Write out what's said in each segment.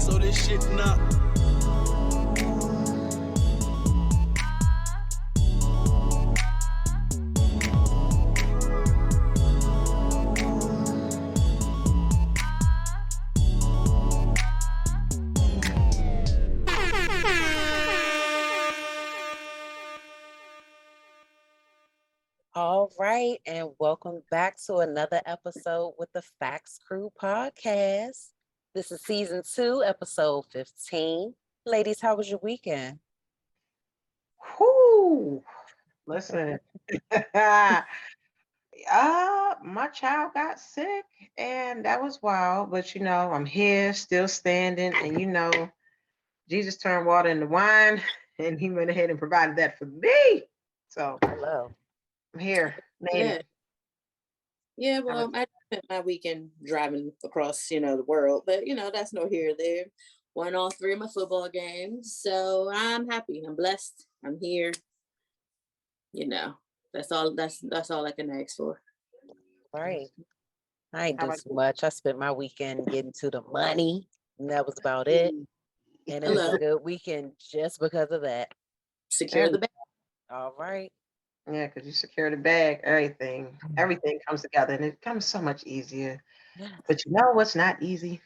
so this shit not. All right, and welcome back to another episode with the F.A.C.T.S Crew podcast. This is season 2, episode 15. Ladies, how was your weekend? Whoo! Listen, my child got sick, and that was wild. But I'm here, still standing, and Jesus turned water into wine, and He went ahead and provided that for me. So Hello. I'm here. Yeah, well, I spent my weekend driving across, the world, but that's no here or there. Won all 3 of my football games, so I'm happy. I'm blessed. I'm here. That's all. That's all I can ask for. Right. I ain't do too much. I spent my weekend getting to the money, and that was about it. And it was a good weekend just because of that. Secure the bag. All right. Yeah, because you secure the bag, everything comes together, and it comes so much easier. Yeah. But you know what's not easy?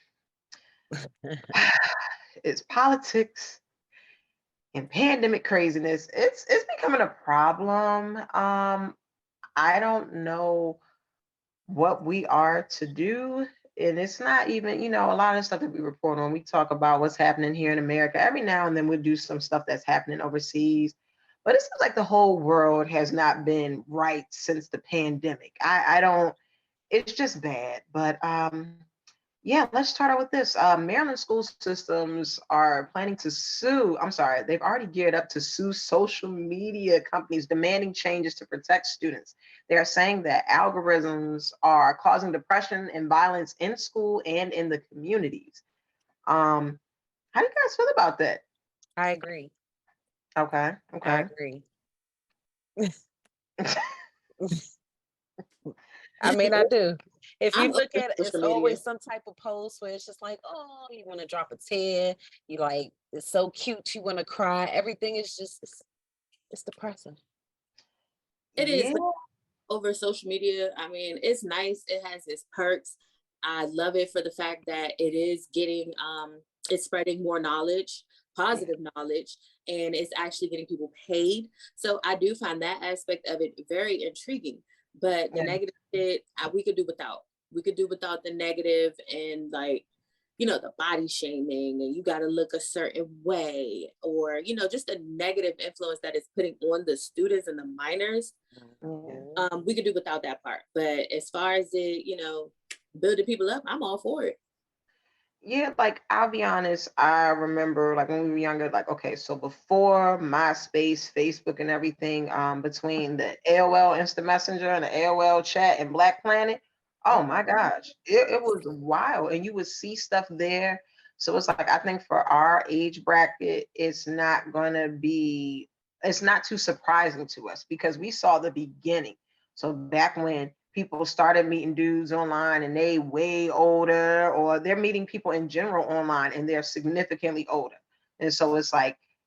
It's politics and pandemic craziness. It's becoming a problem. I don't know what we are to do. And it's not even, a lot of stuff that we report on. We talk about what's happening here in America. Every now and then we'll do some stuff that's happening overseas. But it seems like the whole world has not been right since the pandemic. I don't, it's just bad. But yeah, let's start out with this. Maryland school systems are planning to sue. They've already geared up to sue social media companies demanding changes to protect students. They are saying that algorithms are causing depression and violence in school and in the communities. How do you guys feel about that? I agree. Okay. I agree. I mean, I do. If you look at it, it's always some type of post where it's just like, oh, you want to drop a tear. You like, it's so cute. You want to cry. Everything is just, it's depressing. It is over social media. I mean, it's nice. It has its perks. I love it for the fact that it is getting, it's spreading more knowledge, positive knowledge, and it's actually getting people paid. So I do find that aspect of it very intriguing. But the negative shit, we could do without. We could do without the negative and the body shaming and you got to look a certain way or, just the negative influence that it's putting on the students and the minors. We could do without that part. But as far as it, building people up, I'm all for it. Yeah, I'll be honest, I remember when we were younger, okay, so before MySpace, Facebook and everything, between the AOL Instant Messenger and the AOL chat and Black Planet, oh my gosh, it was wild. And you would see stuff there. So it's I think for our age bracket, it's not too surprising to us because we saw the beginning. So back when people started meeting dudes online and they way older, or they're meeting people in general online and they're significantly older. And so it's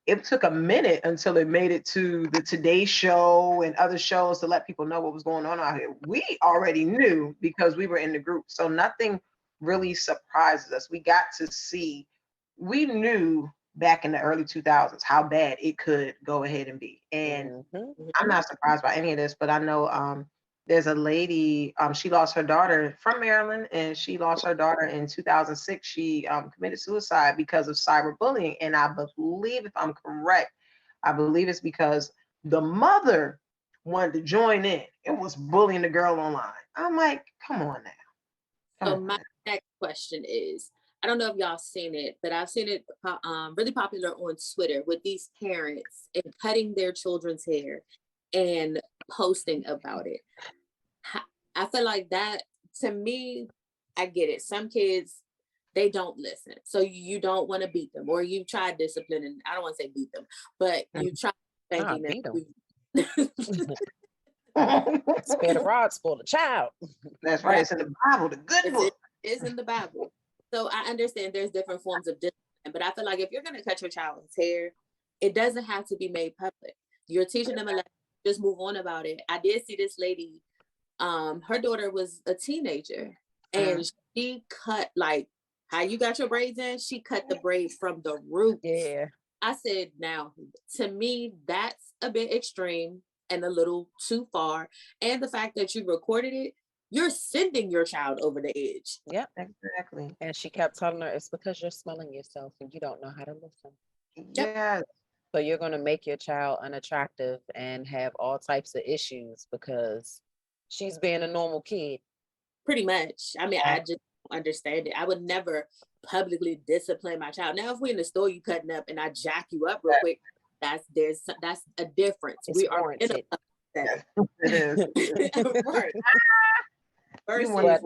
it took a minute until it made it to the Today Show and other shows to let people know what was going on out here. We already knew because we were in the group. So nothing really surprises us. We knew back in the early 2000s how bad it could go ahead and be. And I'm not surprised by any of this, but I know there's a lady, she lost her daughter from Maryland, and she lost her daughter in 2006. She committed suicide because of cyberbullying. And I believe, if I'm correct, it's because the mother wanted to join in and was bullying the girl online. I'm like, come on now. My next question is, I don't know if y'all seen it, but I've seen it really popular on Twitter with these parents and cutting their children's hair and posting about it. I feel like that, to me, I get it. Some kids, they don't listen. So you don't want to beat them, or you try disciplining. I don't want to say beat them, but you try spanking them. Spare the rod, spoil the child. That's right. It's in the Bible, the good book. It's in the Bible. So I understand there's different forms of discipline, but I feel like if you're gonna cut your child's hair, it doesn't have to be made public. You're teaching them a lesson, just move on about it. I did see this lady, her daughter was a teenager and she cut like how you got your braids in, she cut the braid from the root. Yeah. I said, now, to me, that's a bit extreme and a little too far. And the fact that you recorded it, you're sending your child over the edge. Yep. Exactly. And she kept telling her, it's because you're smelling yourself and you don't know how to listen. Yeah. So you're going to make your child unattractive and have all types of issues because she's being a normal kid. Pretty much. I mean, I just don't understand it. I would never publicly discipline my child. Now, if we're in the store, you cutting up and I jack you up real quick, that's a difference. It's we are in warranted. It is. right. Versus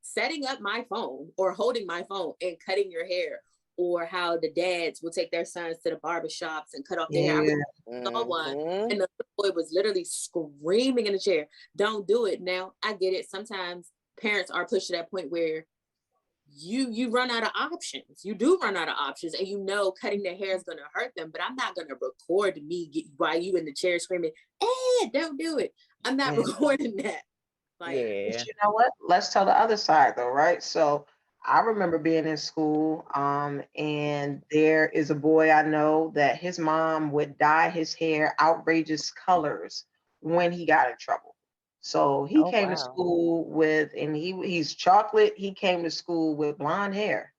setting up my phone or holding my phone and cutting your hair, or how the dads will take their sons to the barbershops and cut off their hair. I saw one and the boy was literally screaming in the chair, don't do it. Now I get it. Sometimes parents are pushed to that point where you run out of options. You do run out of options, and you know cutting their hair is going to hurt them, but I'm not going to record me while you in the chair screaming, don't do it. I'm not recording that. Like, you know what? Let's tell the other side though, right? So I remember being in school, and there is a boy I know that his mom would dye his hair outrageous colors when he got in trouble. So he came to school with, and he's chocolate. He came to school with blonde hair.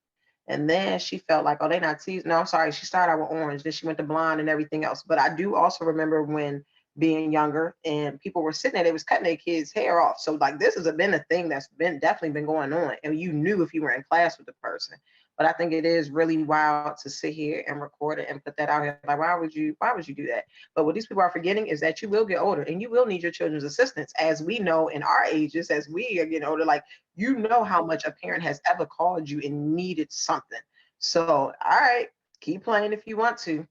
And then she felt like, oh, they not teasing. No, I'm sorry. She started out with orange. Then she went to blonde and everything else. But I do also remember when being younger and people were sitting there, they was cutting their kids' hair off. So like this has been a thing that's definitely been going on. And you knew if you were in class with the person. But I think it is really wild to sit here and record it and put that out here. Like, why would you do that? But what these people are forgetting is that you will get older and you will need your children's assistance. As we know in our ages, as we are getting older, like, you know how much a parent has ever called you and needed something. So, all right, keep playing if you want to.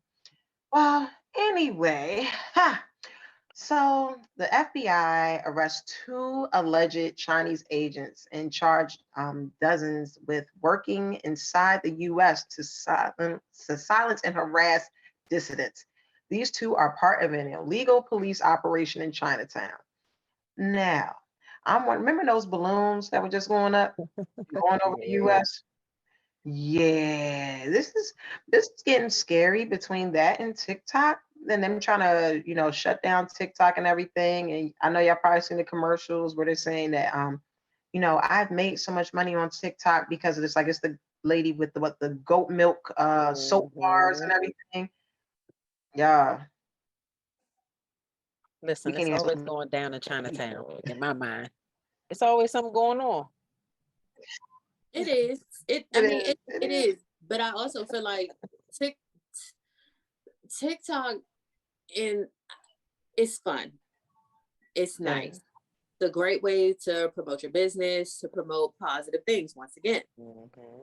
Well, anyway, so the FBI arrests 2 alleged Chinese agents and charged dozens with working inside the U.S. to silence and harass dissidents. These 2 are part of an illegal police operation in Chinatown. Now, remember those balloons that were just going up, going over the U.S.? Yeah, this is getting scary between that and TikTok, and them trying to, shut down TikTok and everything. And I know y'all probably seen the commercials where they're saying that, I've made so much money on TikTok because of this. Like, it's the lady with the goat milk soap bars and everything. Yeah. Listen, it's always going down in Chinatown in my mind. It's always something going on. It is. It is. But I also feel like TikTok it's fun. It's nice. It's a great way to promote your business, to promote positive things once again.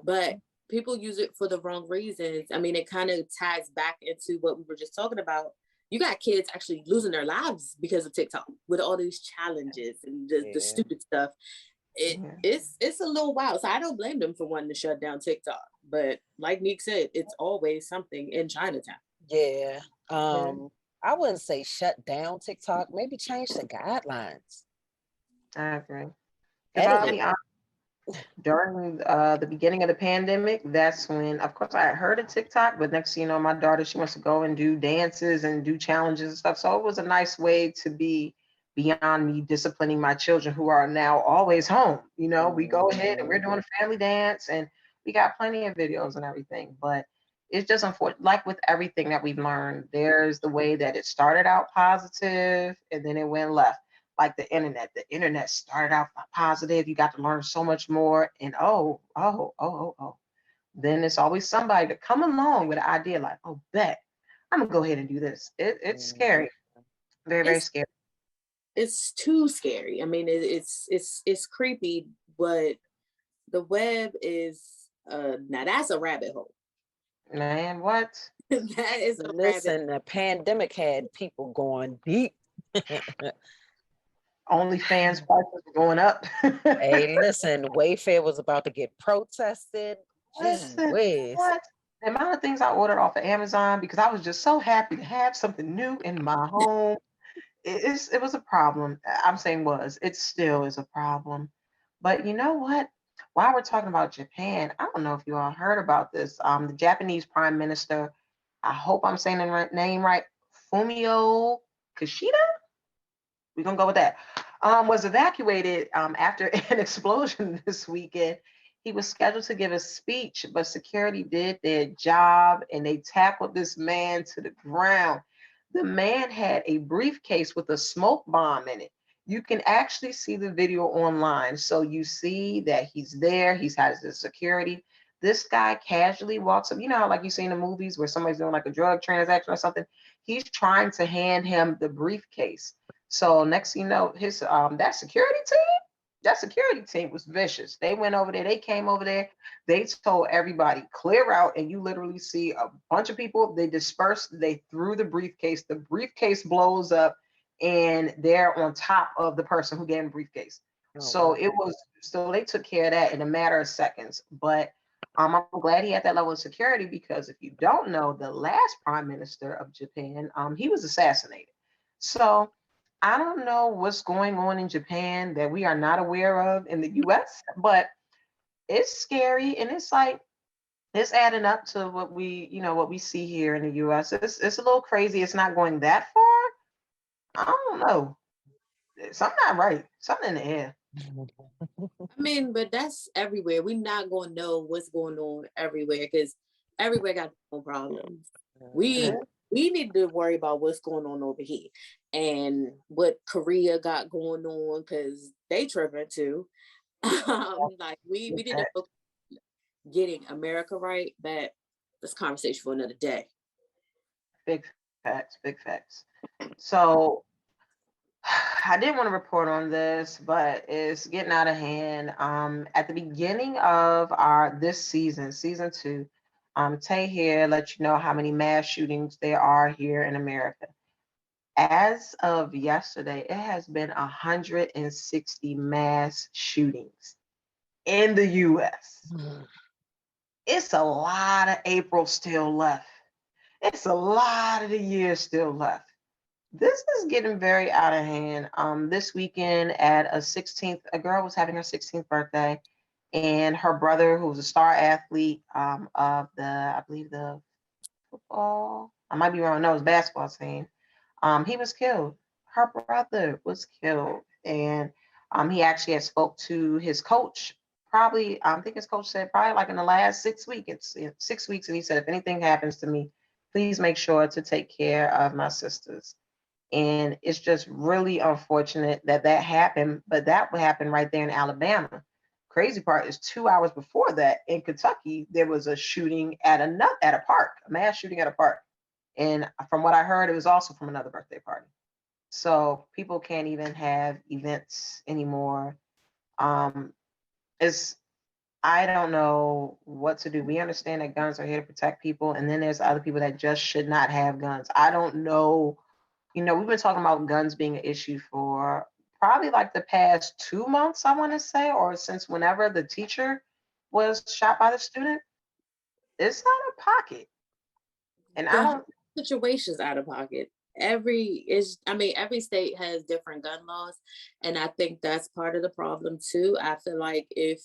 But people use it for the wrong reasons. I mean, it kind of ties back into what we were just talking about. You got kids actually losing their lives because of TikTok with all these challenges and the stupid stuff. It's a little wild. So I don't blame them for wanting to shut down TikTok. But like Nek said, it's always something in Chinatown. Yeah. I wouldn't say shut down TikTok, maybe change the guidelines. I agree. During the beginning of the pandemic, that's when, of course, I had heard of TikTok, but next thing you know, my daughter, she wants to go and do dances and do challenges and stuff. So it was a nice way to be beyond me disciplining my children who are now always home. We go ahead and we're doing a family dance and we got plenty of videos and everything. But it's just unfortunate, like with everything that we've learned, there's the way that it started out positive and then it went left. Like the internet started out positive. You got to learn so much more. And then it's always somebody to come along with an idea like, oh, bet I'm gonna go ahead and do this. It's scary. Very, very scary. It's too scary. I mean, it's creepy, but the web is now that's a rabbit hole. Man, what? That is a Listen, the pandemic had people going deep. OnlyFans prices were going up. Hey, listen, Wayfair was about to get protested. Gee Listen, whiz. what? The amount of things I ordered off of Amazon because I was just so happy to have something new in my home. It was a problem. I'm saying was. It still is a problem. But you know what? While we're talking about Japan, I don't know if you all heard about this. The Japanese Prime Minister, I hope I'm saying the name right, Fumio Kishida. We're gonna go with that. Was evacuated after an explosion this weekend. He was scheduled to give a speech, but security did their job and they tackled this man to the ground. The man had a briefcase with a smoke bomb in it. You can actually see the video online. So you see that he's there, he's has the security. This guy casually walks up. You know how like you see in the movies where somebody's doing like a drug transaction or something? He's trying to hand him the briefcase. So next thing you know, his that security team was vicious. They went over there, they came over there, they told everybody clear out, and you literally see a bunch of people. They dispersed, they threw the briefcase blows up, and they're on top of the person who gave the briefcase. Oh, So wow. it was so they took care of that in a matter of seconds. But I'm glad he had that level of security because if you don't know, the last prime minister of Japan, he was assassinated. So I don't know what's going on in Japan that we are not aware of in the US, but it's scary and it's like it's adding up to what we see here in the US. It's a little crazy. It's not going that far. I don't know. Something not right. Something in the air. I mean, but that's everywhere. We're not going to know what's going on everywhere because everywhere got their own problems. We we need to worry about what's going on over here and what Korea got going on because they tripping too. Like we need to focus on getting America right, but this conversation for another day. Big facts, big facts. So I didn't want to report on this, but it's getting out of hand. At the beginning of our this season, season two, Tay here let you know how many mass shootings there are here in America. As of yesterday, it has been 160 mass shootings in the US. It's a lot of April still left. It's a lot of the year still left. This is getting very out of hand. This weekend at a girl was having her 16th birthday, and her brother, who was a star athlete of I believe the football, I might be wrong, no, it was basketball team. He was killed. Her brother was killed, and he actually had spoke to his coach. Probably, I think his coach said probably like in the last 6 weeks. It's 6 weeks, and he said if anything happens to me, please make sure to take care of my sisters. And it's just really unfortunate that that happened, but that would happen right there in Alabama. Crazy part is 2 hours before that in Kentucky, there was a shooting at a park, a mass shooting at a park. And from what I heard, it was also from another birthday party. So people can't even have events anymore. Um, it's I don't know what to do. We understand that guns are here to protect people, and then there's other people that just should not have guns. I don't know. We've been talking about guns being an issue for probably like the past 2 months, I want to say, or since whenever the teacher was shot by the student. It's out of pocket. And I The whole don't, situation's out of pocket. Every state has different gun laws, and I think that's part of the problem too. I feel like if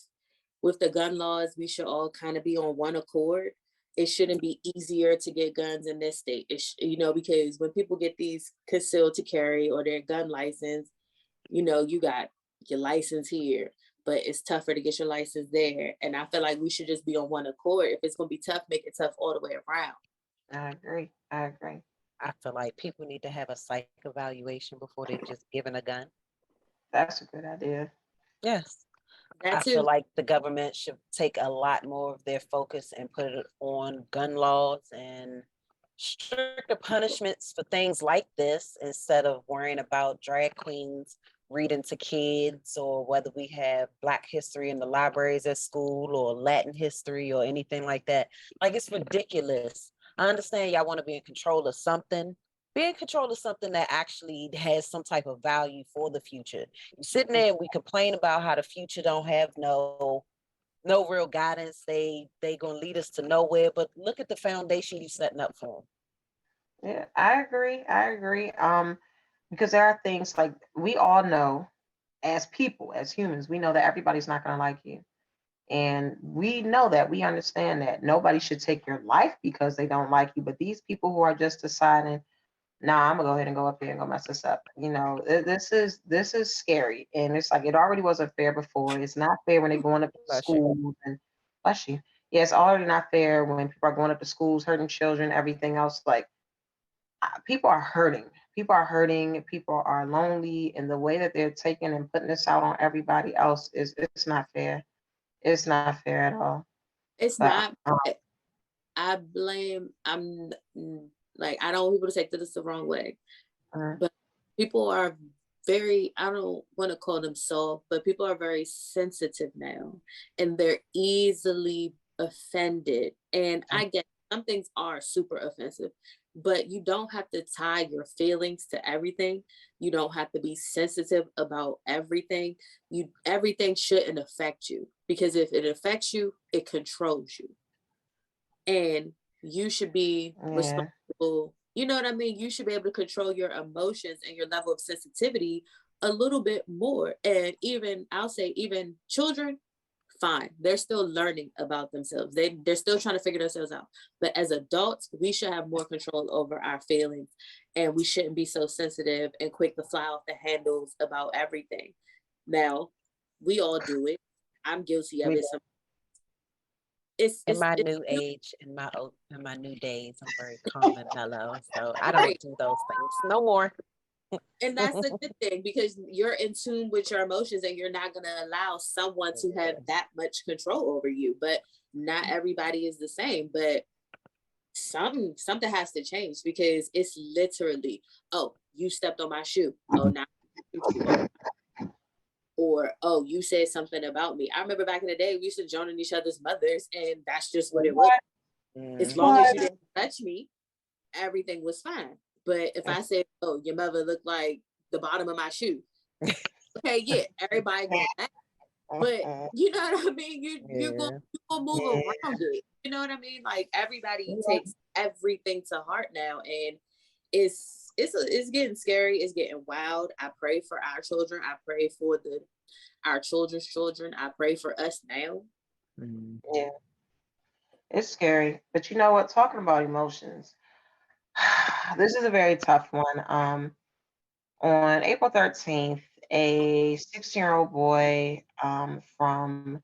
with the gun laws, we should all kind of be on one accord. It shouldn't be easier to get guns in this state. Because when people get these concealed to carry or their gun license, you got your license here, but it's tougher to get your license there. And I feel like we should just be on one accord. If it's gonna be tough, make it tough all the way around. I agree. I agree. I feel like people need to have a psych evaluation before they're just given a gun. That's a good idea. Yes. That I feel too. like the government should take a lot more of their focus and put it on gun laws and stricter punishments for things like this instead of worrying about drag queens reading to kids or whether we have Black history in the libraries at school or Latin history or anything like that. Like, it's ridiculous. I understand y'all want to be in control of something. be in control of something that actually has some type of value for the future. You're sitting there and we complain about how the future don't have no real guidance. They gonna lead us to nowhere. But look at the foundation you setting up for them. Yeah, I agree. I agree. Because there are things like we all know as people, as humans, we know that everybody's not gonna like you. And we know that, we understand that nobody should take your life because they don't like you. But these people who are just deciding, nah, I'm gonna go ahead and go up here and go mess this up. This is scary. And it's like it already wasn't fair before. It's not fair when they're going up to Bless you. schools and bless you. Yeah, it's already not fair when people are going up to schools, hurting children, everything else. Like people are hurting. People are hurting. People are lonely, and the way that they're taking and putting this out on everybody else is it's not fair. It's not fair at all. It's But not. I blame. Like, I don't want people to take this the wrong way, but people are very, I don't want to call them soft, but people are very sensitive now, and they're easily offended. And I get some things are super offensive, but you don't have to tie your feelings to everything. You don't have to be sensitive about everything. Everything shouldn't affect you, because if it affects you, it controls you. And you should be responsible. You know what I mean? You should be able to control your emotions and your level of sensitivity a little bit more. And even, I'll say, even children, fine, they're still learning about themselves. They're still trying to figure themselves out. But as adults, we should have more control over our feelings, and we shouldn't be so sensitive and quick to fly off the handles about everything. Now, we all do it. I'm guilty of it. In my new age, in my new days, I'm very calm and mellow. So I don't do those things no more. And that's the good thing, because you're in tune with your emotions, and you're not going to allow someone to have that much control over you. But not everybody is the same. But something has to change, because it's literally, oh, you stepped on my shoe. Oh, now or, oh, you said something about me. I remember back in the day, we used to join in each other's mothers, and that's just what it was. As long as you didn't touch me, everything was fine. But if I said, oh, your mother looked like the bottom of my shoe, okay, yeah, everybody going back. But you know what I mean? You're gonna move around it. You know what I mean? Like, everybody takes everything to heart now, and it's getting scary. It's getting wild. I pray for our children. I pray for our children's children. I pray for us now. Yeah, it's scary. But you know what? Talking about emotions, this is a very tough one. On April 13th, a 16-year-old boy from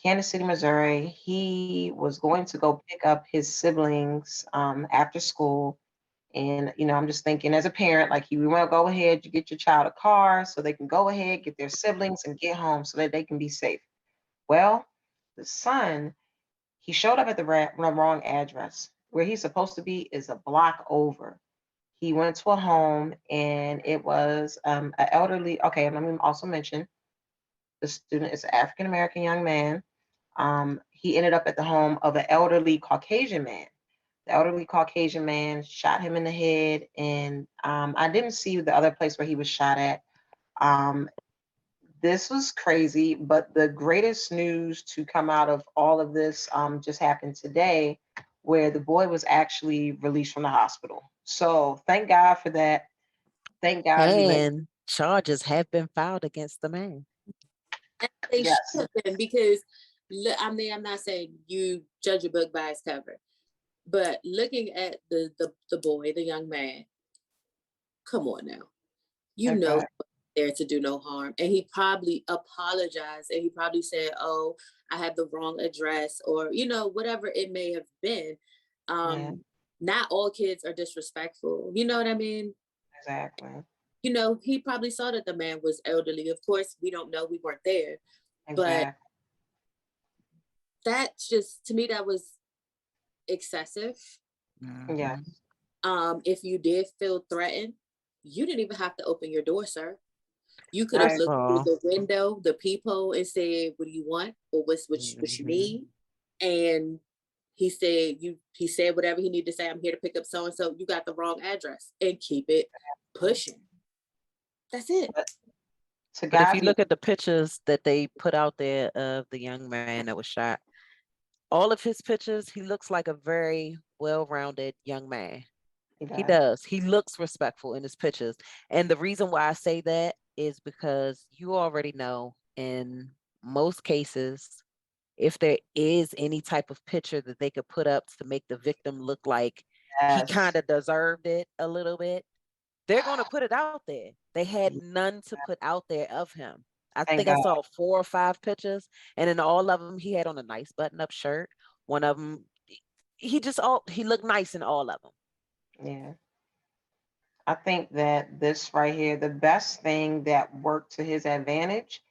Kansas City, Missouri, he was going to go pick up his siblings after school. And, I'm just thinking as a parent, like, you want to go ahead, you get your child a car so they can go ahead, get their siblings and get home so that they can be safe. Well, the son, he showed up at the wrong address. Where he's supposed to be is a block over. He went to a home, and it was an elderly. Okay, and let me also mention the student is an African American young man. He ended up at the home of an elderly Caucasian man. The elderly Caucasian man shot him in the head, and I didn't see the other place where he was shot at. This was crazy, but the greatest news to come out of all of this just happened today, where the boy was actually released from the hospital. So thank God for that. Thank God. And charges have been filed against the man. And they should have been, because, I mean, I'm not saying you judge a book by its cover, but looking at the boy, the young man, come on now, you know there to do no harm. And he probably apologized, and he probably said, oh, I had the wrong address, or, whatever it may have been. Not all kids are disrespectful. You know what I mean? Exactly. He probably saw that the man was elderly. Of course, we don't know. We weren't there. But that's just, to me, that was excessive. Yeah. If you did feel threatened, you didn't even have to open your door, sir. You could have looked through the window, the peephole, and said, what do you want? Or what you need? And he said whatever he needed to say. I'm here to pick up so and so. You got the wrong address, and keep it pushing. That's it. But if you look at the pictures that they put out there of the young man that was shot, all of his pictures, he looks like a very well-rounded young man. He does. He looks respectful in his pictures. And the reason why I say that is because you already know in most cases, if there is any type of picture that they could put up to make the victim look like he kind of deserved it a little bit, they're going to put it out there. They had none to put out there of him. I think I saw 4 or 5 pictures, and in all of them, he had on a nice button-up shirt. One of them, he looked nice in all of them. Yeah. I think that this right here, the best thing that worked to his advantage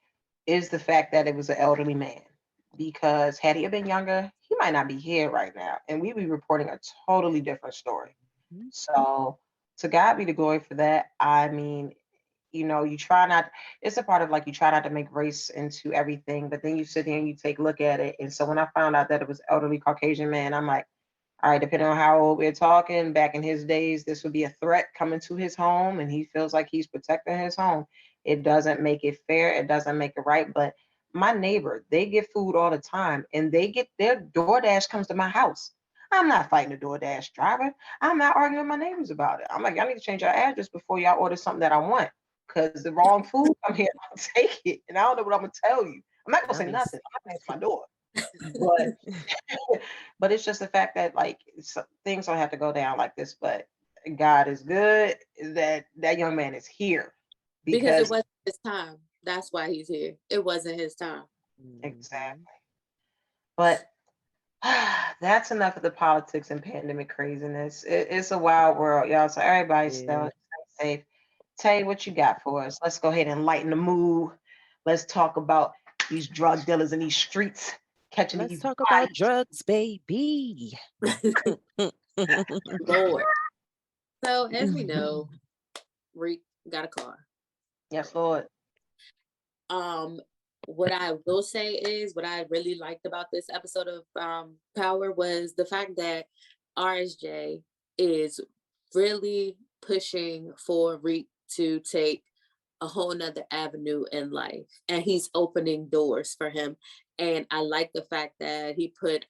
is the fact that it was an elderly man. Because had he been younger, he might not be here right now, and we'd be reporting a totally different story. Mm-hmm. So to God be the glory for that. I mean, you try not, it's a part of like, you try not to make race into everything, but then you sit here and you take a look at it. And so when I found out that it was elderly Caucasian man, I'm like, all right, depending on how old we're talking, back in his days, this would be a threat coming to his home, and he feels like he's protecting his home. It doesn't make it fair. It doesn't make it right. But my neighbor, they get food all the time, and they get their DoorDash comes to my house. I'm not fighting the DoorDash driver. I'm not arguing with my neighbors about it. I'm like, y'all need to change your address before y'all order something that I want, because the wrong food I'm here, I'll take it, and I don't know what I'm gonna tell you. I'm not gonna say nothing. I'm not gonna answer my door. But it's just the fact that like things don't have to go down like this. But God is good that young man is here because it wasn't his time. That's why he's here. It wasn't his time. Exactly. But that's enough of the politics and pandemic craziness. It's a wild world, y'all. So everybody stay safe. Tay, what you got for us? Let's go ahead and lighten the mood. Let's talk about these drug dealers in these streets. Let's talk about drugs, baby. Lord. So as we know, Reek got a car. Yes, Lord. What I will say is what I really liked about this episode of Power was the fact that RSJ is really pushing for Reek to take a whole nother avenue in life, and he's opening doors for him. And I like the fact that he put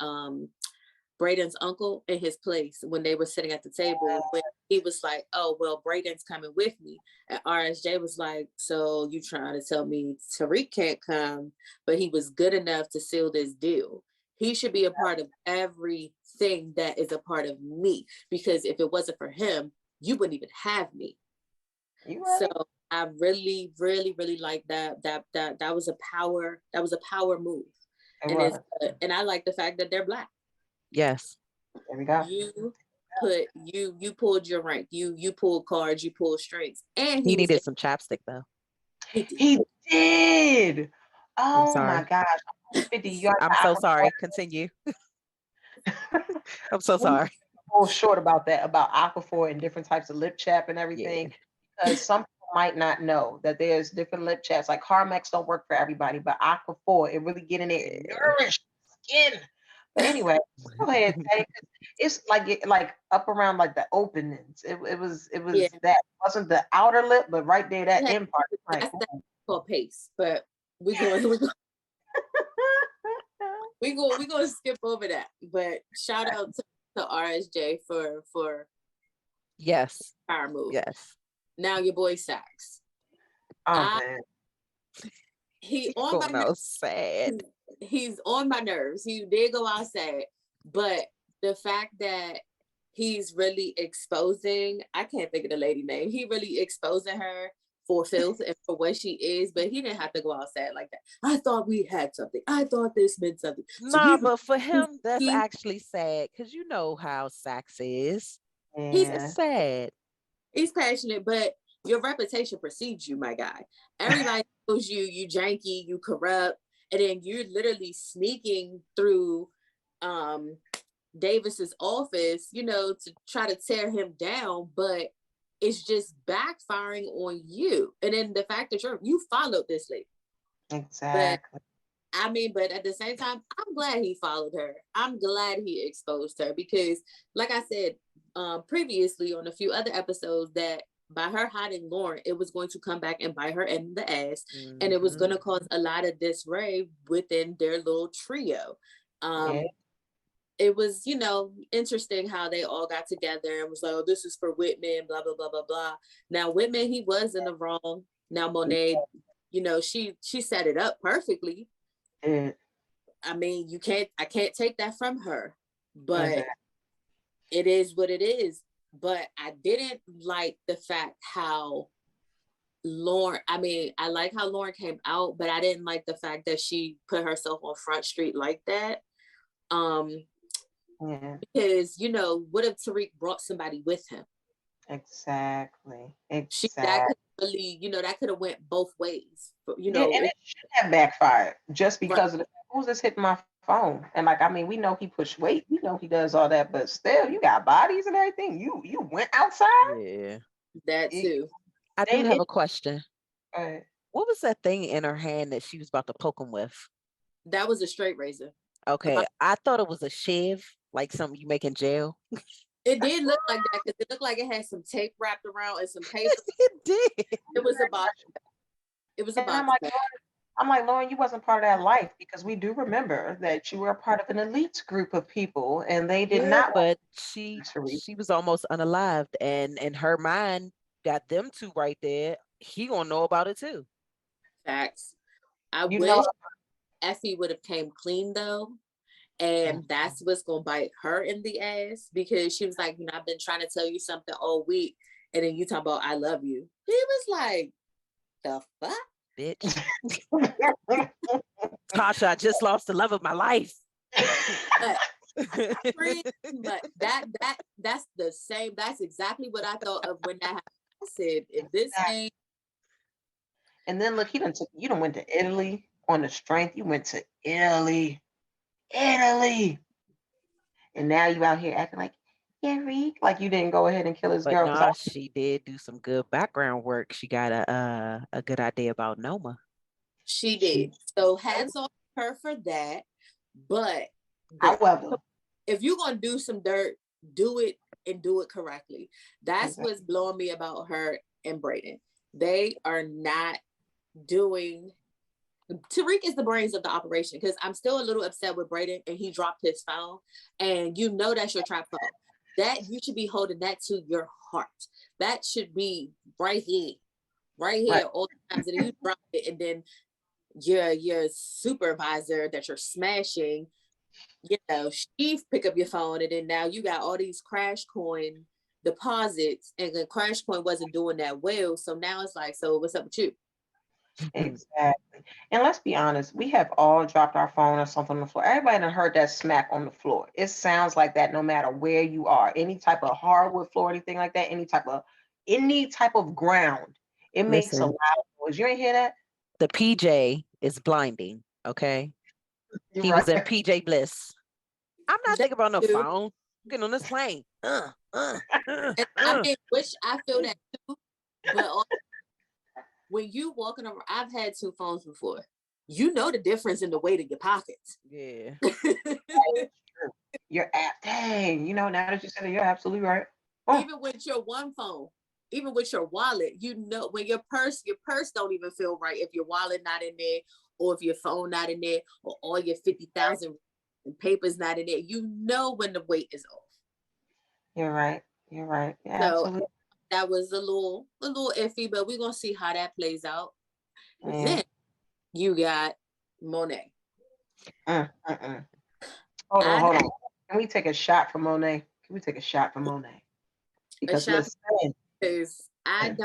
Braden's uncle in his place when they were sitting at the table, when he was like, oh, well, Braden's coming with me. And RSJ was like, so you trying to tell me Tariq can't come, but he was good enough to seal this deal. He should be a part of everything that is a part of me, because if it wasn't for him, you wouldn't even have me. Right. So I really, really, really like that. That was a power move. And I like the fact that they're Black. Yes. There we go. You pulled your rank. You pulled cards, you pulled strings. And he needed some chapstick though. He did. Oh my gosh. 50 yards. I'm so sorry. Continue. I'm so sorry. A little short about that, about Aquaphor and different types of lip chap and everything. Yeah. Because some people might not know that there's different lip chaps. Like Carmex don't work for everybody, but Aquaphor, it really get in there and nourish skin. But anyway, go ahead. It's like up around like the openings. It was that it wasn't the outer lip, but right there, that end part. That's called pace. But we going to skip over that. But shout out to RSJ for yes, power move. Yes. Now your boy Sax. Oh man. He on my nerves. Sad. He's on my nerves. He did go out sad, but the fact that he's really exposing, I can't think of the lady name. He really exposing her for filth and for what she is, but he didn't have to go out sad like that. I thought we had something. I thought this meant something. But for him, that's actually sad, because you know how Sax is. Yeah. He's sad. He's passionate, but your reputation precedes you, my guy. Everybody knows you janky, you corrupt, and then you're literally sneaking through Davis's office, to try to tear him down, but it's just backfiring on you. And then the fact that you followed this lady. Exactly. But I mean, but at the same time, I'm glad he followed her. I'm glad he exposed her because, like I said previously on a few other episodes, that by her hiding Lauren, it was going to come back and bite her in the ass, and it was going to cause a lot of disarray within their little trio. It was, interesting how they all got together and was like, oh, this is for Whitman, blah, blah, blah, blah, blah. Now, Whitman, he was in the wrong. Now, Monet, she set it up perfectly. I mean, I can't take that from her, but it is what it is. But I didn't like the fact how Lauren, I mean, I like how Lauren came out, but I didn't like the fact that she put herself on Front Street like that. Because, what if Tariq brought somebody with him? Exactly. That could really, that could have went both ways. But, and it should have backfired just because of who's just hitting my phone. And like, I mean, we know he pushed weight, we know he does all that, but still, you got bodies and everything. You went outside. Yeah, that too. I do have a question. What was that thing in her hand that she was about to poke him with? That was a straight razor. Okay, I thought it was a shiv, like something you make in jail. It did look like that because it looked like it had some tape wrapped around and some paper. It did. It was a box. It was a box. I'm like, Lauren, you wasn't part of that life, because we do remember that you were a part of an elite group of people, and they did not. But she was almost unalived, and in her mind, got them two right there. He gonna know about it too. Facts. I wish Effie would have came clean though. And that's what's going to bite her in the ass, because she was like, I've been trying to tell you something all week. And then you talk about, I love you. He was like, the fuck? Bitch. Tasha, I just lost the love of my life. But that's the same. That's exactly what I thought of when that happened. I said, if this ain't. And then look, you done went to Italy on the strength. You went to Italy. And now you out here acting like, like you didn't go ahead and kill his girl. Nah, she did do some good background work. She got a good idea about Noma. She did. So hats off to her for that. But however, if you're gonna do some dirt, do it and do it correctly. That's what's blowing me about her and Brayden. They are not doing. Tariq is the brains of the operation, because I'm still a little upset with Brayden, and he dropped his phone, and that's your trap phone. That you should be holding that to your heart. That should be right here all the times. And then you drop it, and then your supervisor that you're smashing, she pick up your phone, and then now you got all these Crash Coin deposits, and the Crash Coin wasn't doing that well. So now it's like, so what's up with you? Exactly. And let's be honest, we have all dropped our phone or something on the floor. Everybody done heard that smack on the floor. It sounds like that no matter where you are, any type of hardwood floor, anything like that, any type of ground. It makes a loud noise. You ain't hear that? The PJ is blinding. Okay. He was in PJ Bliss. I'm not thinking about no phone. I'm getting on this plane. I mean, which I feel that too, but when you walking around, I've had two phones before. You know the difference in the weight of your pockets. Yeah. You're dang, now that you said it, you're absolutely right. Even with your one phone, even with your wallet, when your purse don't even feel right if your wallet not in there, or if your phone not in there, or all your 50,000 papers not in there. When the weight is off. You're right. Yeah, so absolutely. That was a little iffy, but we're gonna see how that plays out. Then you got Monet. Hold on. Can we take a shot for Monet? Because I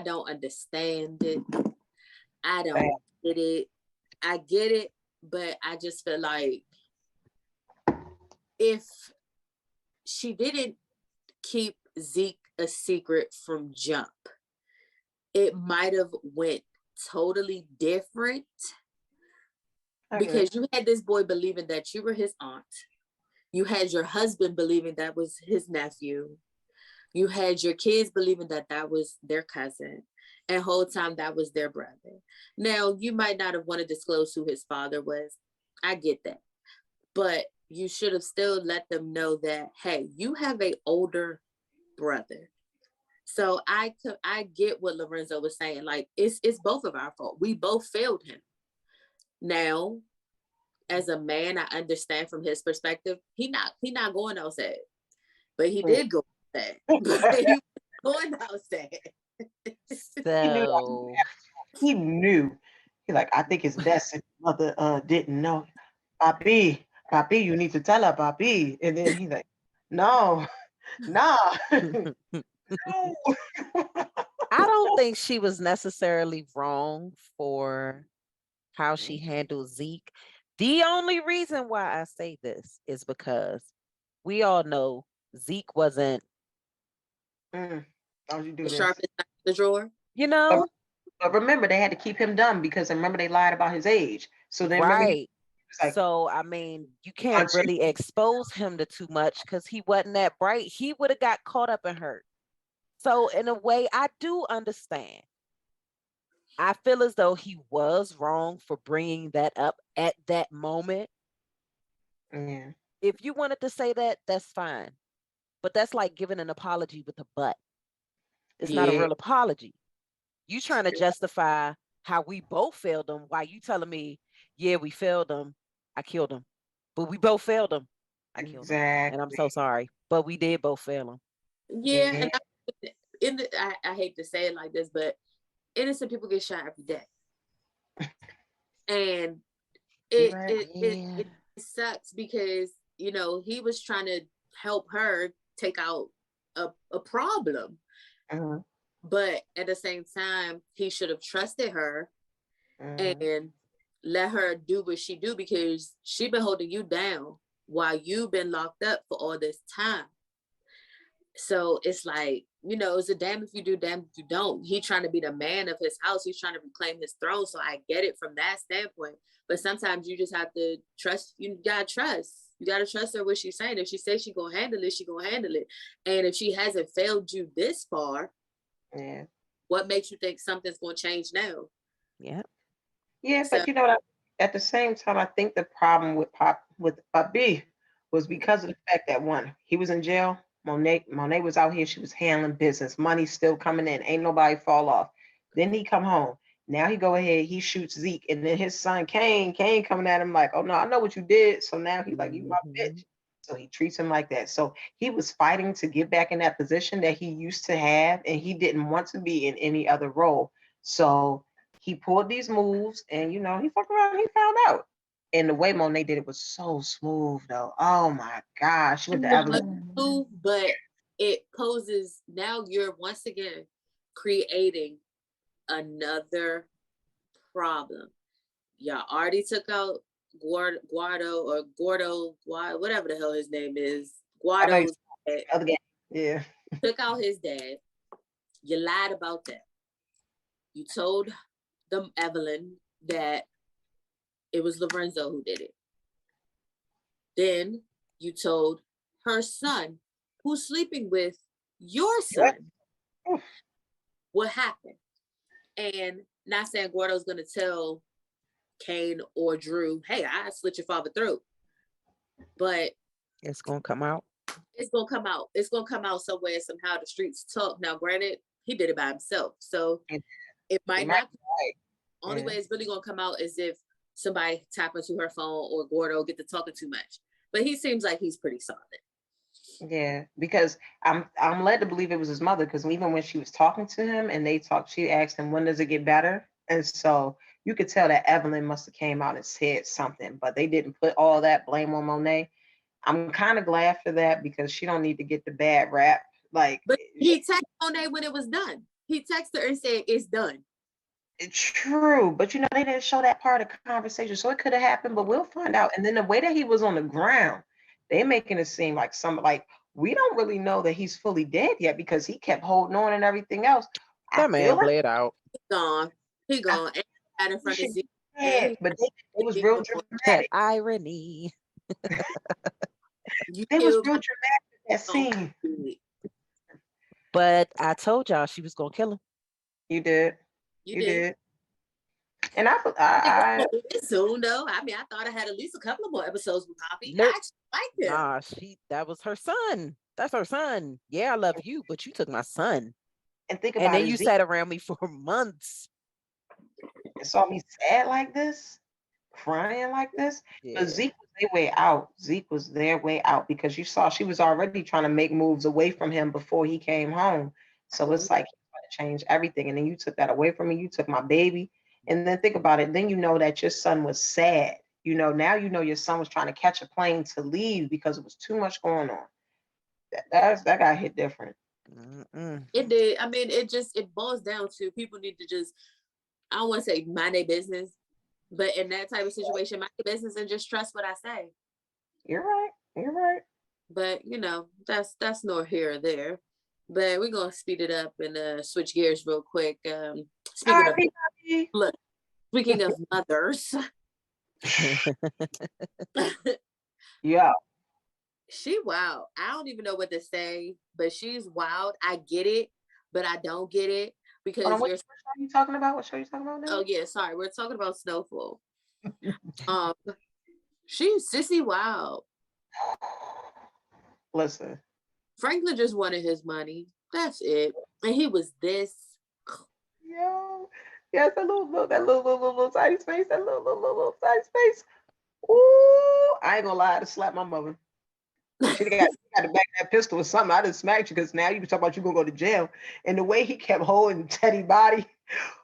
don't understand it. I don't get it. I get it, but I just feel like if she didn't keep Zeke a secret from jump, it might have went totally different. Because you had this boy believing that you were his aunt. You had your husband believing that was his nephew. You had your kids believing that was their cousin. and whole time that was their brother. Now, you might not have wanted to disclose who his father was. I get that. But you should have still let them know that, hey, you have an older brother. So I get what Lorenzo was saying. Like, it's both of our fault. We both failed him. Now, as a man, I understand from his perspective, he not going outside. But he did go outside. But he was going outside. So He knew. He like, I think it's best if mother didn't know. Papi, Papi, you need to tell her, Papi. And then he's like, no, nah. No. I don't think she was necessarily wrong for how she handled Zeke. The only reason why I say this is because we all know Zeke wasn't, How'd you do The this? sharpest knife in the drawer. you know, But remember, they had to keep him dumb because remember they lied about his age. So then remember, right. was like, So I mean, you can't really expose him to too much because he wasn't that bright. He would have got caught up and hurt. So in a way, I do understand. I feel as though he was wrong for bringing that up at that moment. yeah. If you wanted to say that, that's fine. But that's like giving an apology with a but. It's not a real apology. You trying to justify how we both failed them while you telling me, yeah, we failed them. I killed them. But we both failed them. I killed them. And I'm so sorry. But we did both fail them. Yeah, and I hate to say it like this, but innocent people get shot every day. And it sucks because, you know, he was trying to help her take out a problem. But at the same time, he should have trusted her and let her do what she do, because she been holding you down while you've been locked up for all this time. So it's like, you know, it's a damn if you do, damn if you don't. He's trying to be the man of his house. He's trying to reclaim his throne. So I get it from that standpoint. But sometimes you just have to trust. You gotta trust. You gotta trust her what she's saying. If she says she gonna handle it, she gonna handle it. And if she hasn't failed you this far, what makes you think something's gonna change now? Yeah. Yeah, but you know what? At the same time, I think the problem with Papi was because of the fact that one, he was in jail. Monet was out here. She was handling business. Money still coming in. Ain't nobody fall off. Then he come home. Now he go ahead. He shoots Zeke, and then his son Kane coming at him like, "Oh no, I know what you did." So now he's like, "You my bitch." So he treats him like that. So he was fighting to get back in that position that he used to have, and he didn't want to be in any other role. So he pulled these moves, and you know, he fucked around. He found out. And the way Monet did it was so smooth, though. Oh my gosh, with the but it poses, now you're once again creating another problem. Y'all already took out Gordo, whatever the hell his name is. Guardo's other guy. Yeah. Took out his dad. You lied about that. You told them Evelyn that it was Lorenzo who did it. Then you told her son, who's sleeping with your son, what happened. And not saying Gordo's going to tell Kane or Drew, hey, I slit your father's throat. But it's going to come out. It's going to come out. It's going to come out somewhere, somehow. The streets talk. Now, granted, he did it by himself. So it might not. Only way it's really going to come out is if somebody tap into her phone or Gordo get to talking too much. But he seems like he's pretty solid. Yeah, because I'm led to believe it was his mother, because even when she was talking to him and they talked, she asked him, when does it get better? And so you could tell that Evelyn must have came out and said something, but they didn't put all that blame on Monet. I'm kind of glad for that, because she don't need to get the bad rap. Like, but he texted Monet when it was done. He texted her and said it's done. True, but you know, they didn't show that part of the conversation, so it could have happened, but we'll find out. And then the way that he was on the ground, they making it seem like we don't really know that he's fully dead yet, because he kept holding on and everything else. That man bled out. He gone. And in front of Zeke. But it was real dramatic. Irony. It was real dramatic, that scene. But I told y'all she was gonna kill him. You did. You You did. did. And I Soon though. I mean, I thought I had at least a couple of more episodes with Poppy. I Nope. actually liked him. Nah, that was her son. That's her son. Yeah, I love you, but you took my son. and think And about then it. you Zeke sat around me for months. saw me sad like this, crying like this. But Yeah. Zeke was their way out. Zeke was their way out because you saw she was already trying to make moves away from him before he came home. So it's like he's going to change everything. And then you took that away from me. You took my baby. And then think about it. Then you know that your son was sad. You know, now you know your son was trying to catch a plane to leave because it was too much going on. That got hit different. Mm-mm. It did. I mean, it boils down to people need to just, I don't want to say mind their business, but in that type of situation, mind your business and just trust what I say. You're right. You're right. But you know, that's nor here or there. But we're gonna speed it up and switch gears real quick. Speaking of look, speaking of mothers, Yeah. she wild. I don't even know what to say, but she's wild. I get it, but I don't get it Hold on, because what you're. show are you talking about? What show are you talking about now? Oh yeah, sorry, we're talking about SnowFall. Um, she's sissy wild. Listen. Franklin just wanted his money. That's it, and he was this. Yo. Yes, that little tiny space, that little tiny space. Ooh, I ain't gonna lie, I had to slap my mother. She got to back that pistol or something. I just smacked you because now you can talk about you gonna go to jail. And the way he kept holding Teddy's body,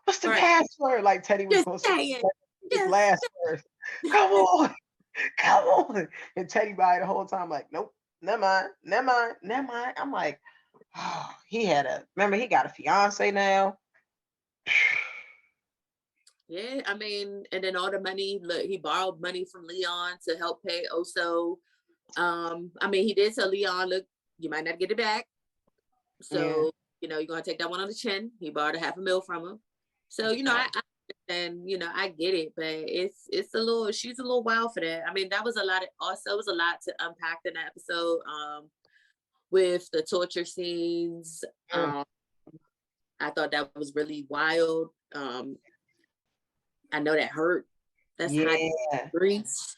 what's the Right. password? Like Teddy was Just supposed saying. to his last word. Come on, come on. And Teddy by the whole time, like, nope, never mind, never mind, never mind. I'm like, oh, remember he got a fiance now. Yeah, I mean, and then all the money, look, he borrowed money from Leon to help pay Oso. I mean, he did tell Leon, look, you might not get it back. So, you know, you're gonna take that one on the chin. He borrowed a $500,000 from him. So, you know, I and you know, I get it, but it's a little, she's a little wild for that. I mean, that was a lot also it was a lot to unpack in that episode. With the torture scenes. I thought that was really wild. I know that hurt. That's hot grease.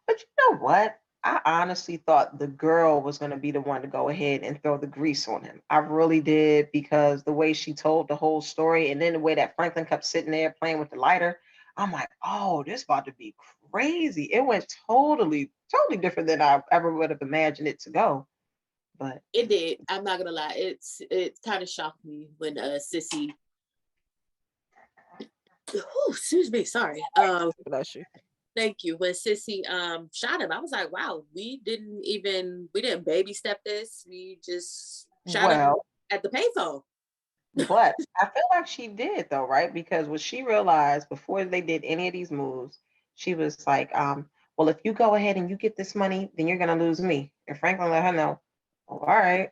But you know what? I honestly thought the girl was going to be the one to go ahead and throw the grease on him. I really did, because the way she told the whole story, and then the way that Franklin kept sitting there playing with the lighter, I'm like, oh, this about to be crazy. It went totally different than I ever would have imagined it to go. But it did. I'm not gonna lie. It kind of shocked me when Sissy. Oh, excuse me. Sorry. Bless you. Thank you. When Sissy shot him, I was like, wow, we didn't baby step this. We just shot him at the payphone. But I feel like she did though, right? Because what she realized before they did any of these moves, she was like, well, if you go ahead and you get this money, then you're gonna lose me. And Franklin let her know, oh, all right,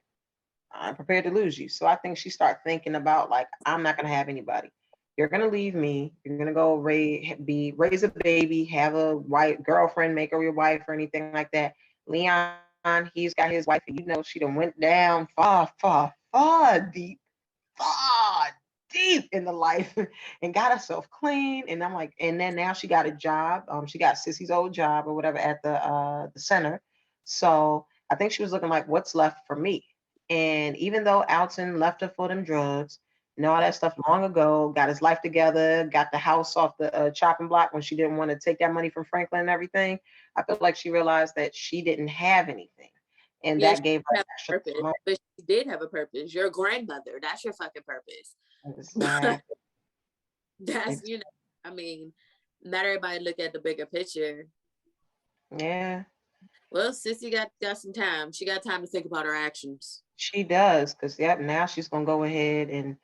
I'm prepared to lose you. So I think she started thinking about, like, I'm not gonna have anybody. You're gonna leave me. You're gonna go raise a baby, have a wife, girlfriend, make her your wife or anything like that. Leon, he's got his wife, and you know she done went down far, far, far deep in the life and got herself clean. And I'm like, and then now she got a job. She got Sissy's old job or whatever at the center. So I think she was looking like, what's left for me? And even though Alton left her for them drugs and all that stuff long ago, got his life together, got the house off the chopping block when she didn't want to take that money from Franklin and everything, I feel like she realized that she didn't have anything. And that gave her extra purpose. But she did have a purpose. Your grandmother, that's your fucking purpose. Exactly. That's, you know, I mean, not everybody look at the bigger picture. Yeah. Well, Sissy got some time. She got time to think about her actions. She does, because now she's gonna go ahead and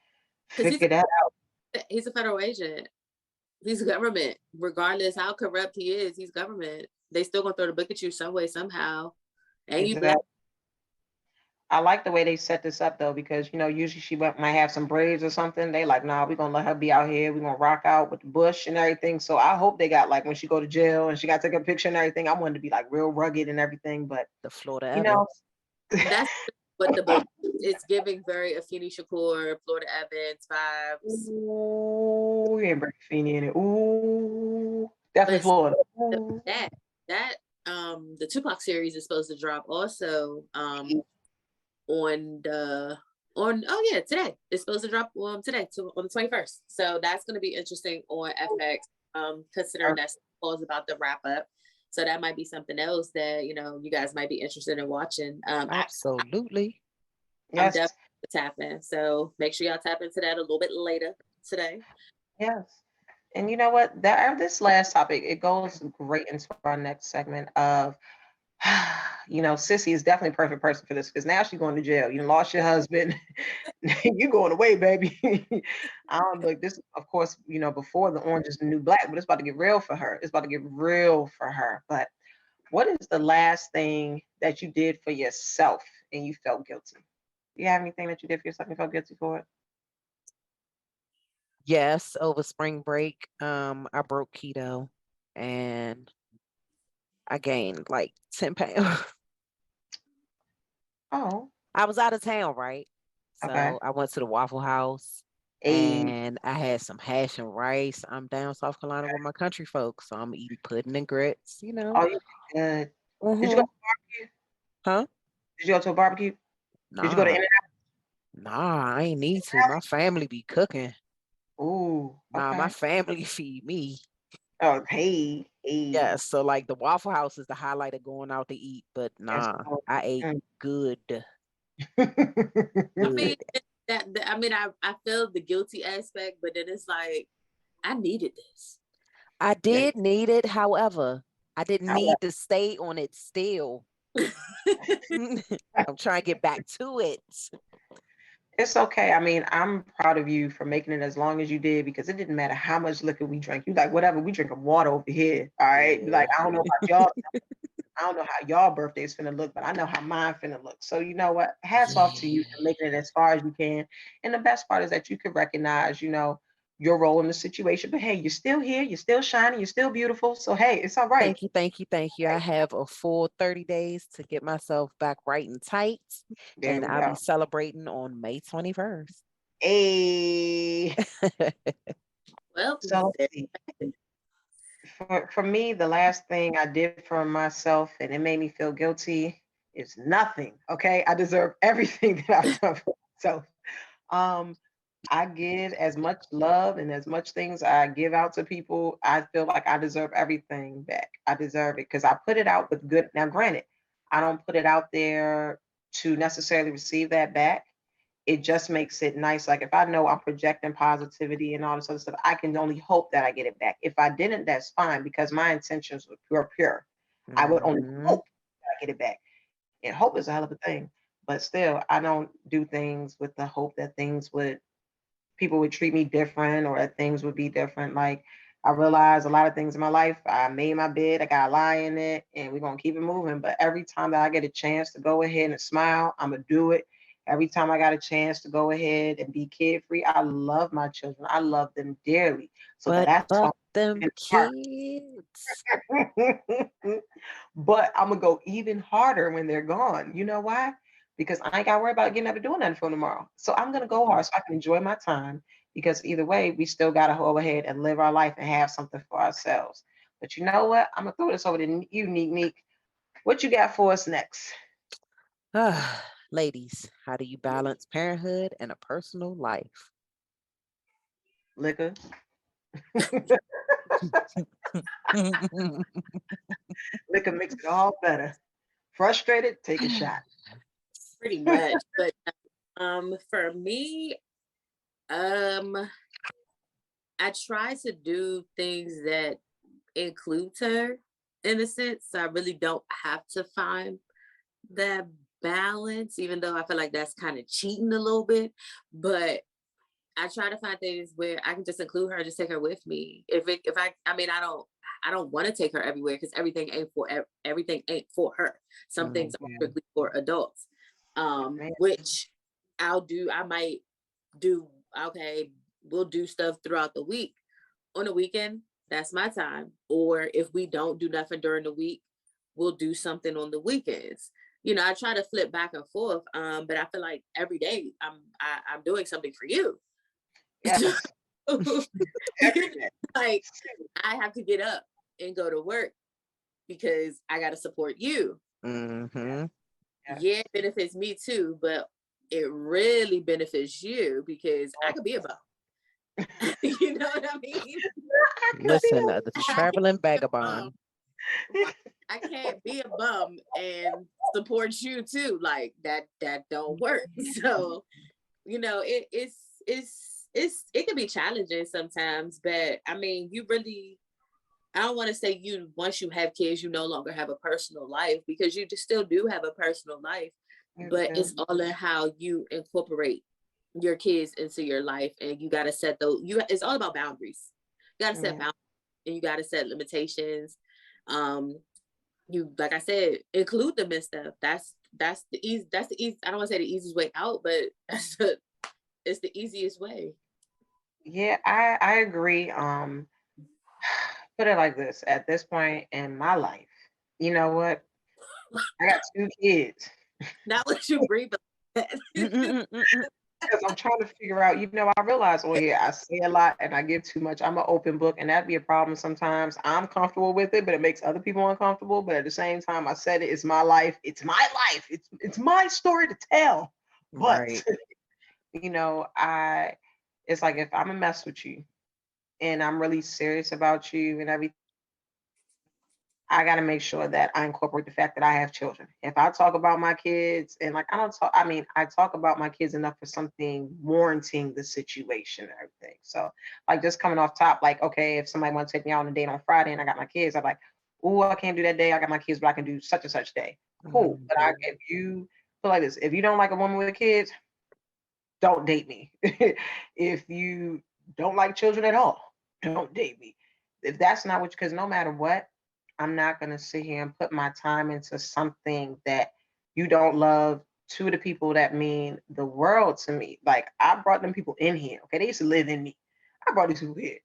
figure that out. He's a federal agent. He's government. Regardless how corrupt he is, he's government. They still gonna throw the book at you some way, somehow. And you black. I like the way they set this up though, because you know, usually she might have some braids or something. They like, nah, we're gonna let her be out here. We're gonna rock out with the bush and everything. So I hope they got, like, when she go to jail and she got to take a picture and everything, I wanted to be like real rugged and everything. But the Florida, you know, that's but the it's giving very Afeni Shakur, Florida Evans vibes. Ooh, you ain't bring Afeni in it. Ooh, definitely Florida. Ooh. That the Tupac series is supposed to drop also on today. It's supposed to drop today on the 21st. So that's going to be interesting on FX. Considering that SnowFall is about to wrap up, so that might be something else that you guys might be interested in watching. Absolutely. I'm definitely tapping. So make sure y'all tap into that a little bit later today. Yes. And you know what? This last topic, it goes great into our next segment of, Sissy is definitely a perfect person for this because now she's going to jail. You lost your husband. You're going away, baby. This, of course, before the orange is the new black, but it's about to get real for her. It's about to get real for her. But what is the last thing that you did for yourself and you felt guilty? Do you have anything that you did for yourself and you felt guilty for it? Yes, over spring break, I broke keto and I gained like 10 pounds. Oh, I was out of town, right? okay. So I went to the Waffle House and I had some hash and rice. I'm down South Carolina with my country folks, so I'm eating pudding and grits, Oh, you good. Mm-hmm. Did you go to a barbecue? Huh? Did you go to a barbecue? Nah. Did you go to In-N-Out? Nah, I ain't need to. My family be cooking. Ooh, Nah, my family feed me. Oh, hey. Yeah, so like the Waffle House is the highlight of going out to eat, but nah, I ate good. I mean, I feel the guilty aspect, but then it's like, I needed this. I did need it. However, I didn't need to stay on it still. I'm trying to get back to it. It's okay. I mean, I'm proud of you for making it as long as you did because it didn't matter how much liquor we drank. You like, whatever, we drinking water over here. All right. Yeah. Like, I don't know about y'all. I don't know how y'all birthday's finna look, but I know how mine finna look. So you know what? Hats off to you for making it as far as you can. And the best part is that you can recognize, your role in the situation. But hey, you're still here, you're still shining, you're still beautiful. So hey, it's all right. Thank you. I have a full 30 days to get myself back right and tight. And I'll be celebrating on May 21st. Hey. Well, so for me, the last thing I did for myself and it made me feel guilty is nothing. Okay. I deserve everything that I've done for myself. I give as much love and as much things I give out to people. I feel like I deserve everything back. I deserve it because I put it out with good. Now, granted, I don't put it out there to necessarily receive that back. It just makes it nice. Like if I know I'm projecting positivity and all this other stuff, I can only hope that I get it back. If I didn't, that's fine because my intentions were pure. I would only hope that I get it back. And hope is a hell of a thing. But still, I don't do things with the hope that people would treat me different or that things would be different. Like I realized a lot of things in my life. I made my bed, I got a lie in it, and we're gonna keep it moving. But every time that I get a chance to go ahead and smile, I'm gonna do it. Every time I got a chance to go ahead and be kid free, I love my children. I love them dearly. So that's why them kids. But I'm gonna go even harder when they're gone. You know why? Because I ain't gotta worry about getting up and doing nothing for tomorrow. So I'm gonna go hard so I can enjoy my time because either way, we still gotta go ahead and live our life and have something for ourselves. But you know what? I'm gonna throw this over to you, Nek Nek. What you got for us next? Ladies, how do you balance parenthood and a personal life? Liquor. Liquor makes it all better. Frustrated, take a shot. Pretty much. But for me, I try to do things that include her in a sense. So I really don't have to find that balance, even though I feel like that's kind of cheating a little bit. But I try to find things where I can just include her, just take her with me. I don't want to take her everywhere because everything ain't for her. Some things are strictly for adults. Which I'll do. I might do. Okay, we'll do stuff throughout the week. On the weekend, that's my time. Or if we don't do nothing during the week, we'll do something on the weekends. you know, I try to flip back and forth. But I feel like every day I'm doing something for you. Yes. Like I have to get up and go to work because I got to support you. Mm-hmm. Yeah, it benefits me too, but it really benefits you because I could be a bum. You know what I mean? Listen, the traveling vagabond. I can't be a bum and support you too. Like that don't work. So, you know, it can be challenging sometimes, but I mean, you really, I don't want to say you, once you have kids, you no longer have a personal life, because you just still do have a personal life, but it's all in how you incorporate your kids into your life. And you got to set those, it's all about boundaries. You got to set boundaries, and you got to set limitations. You, like I said, include them and stuff. That's the easy, I don't want to say the easiest way out, but it's the easiest way. Yeah, I agree. Put it like this: at this point in my life, you know what? I got 2 kids. Not what you breathe. Because I'm trying to figure out, I realize on here I say a lot and I give too much. I'm an open book, and that'd be a problem sometimes. I'm comfortable with it, but it makes other people uncomfortable. But at the same time, I said it's my life. It's my life. It's my story to tell. But Right. it's like, if I'm a mess with you and I'm really serious about you and everything, I got to make sure that I incorporate the fact that I have children. If I talk about my kids, and like, I talk about my kids enough for something warranting the situation and everything. So, like, just coming off top, like, okay, if somebody wants to take me out on a date on Friday and I got my kids, I'm like, oh, I can't do that day. I got my kids, but I can do such and such day. Cool. Mm-hmm. But if you feel like this, if you don't like a woman with kids, don't date me. If you don't like children at all, don't date me. If that's not what, because no matter what, I'm not going to sit here and put my time into something that you don't love, to the people that mean the world to me. Like, I brought them people in here. Okay. They used to live in me. I brought these people here.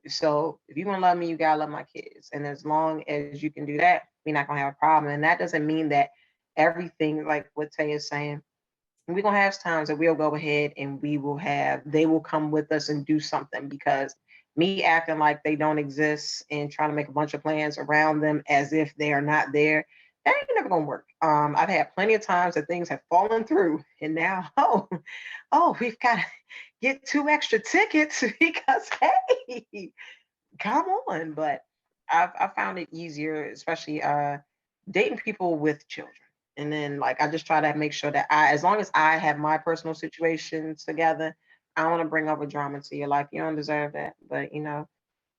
So if you want to love me, you got to love my kids. And as long as you can do that, we're not going to have a problem. And that doesn't mean that everything, like what Tay is saying, we're gonna have times that we'll go ahead and they will come with us and do something, because me acting like they don't exist and trying to make a bunch of plans around them as if they are not there, that ain't never gonna work. I've had plenty of times that things have fallen through, and now, we've got to get 2 extra tickets because, hey, come on. But I found it easier, especially dating people with children. And then, like, I just try to make sure that as long as I have my personal situations together, I want to bring up a drama to your life. You don't deserve that. But, date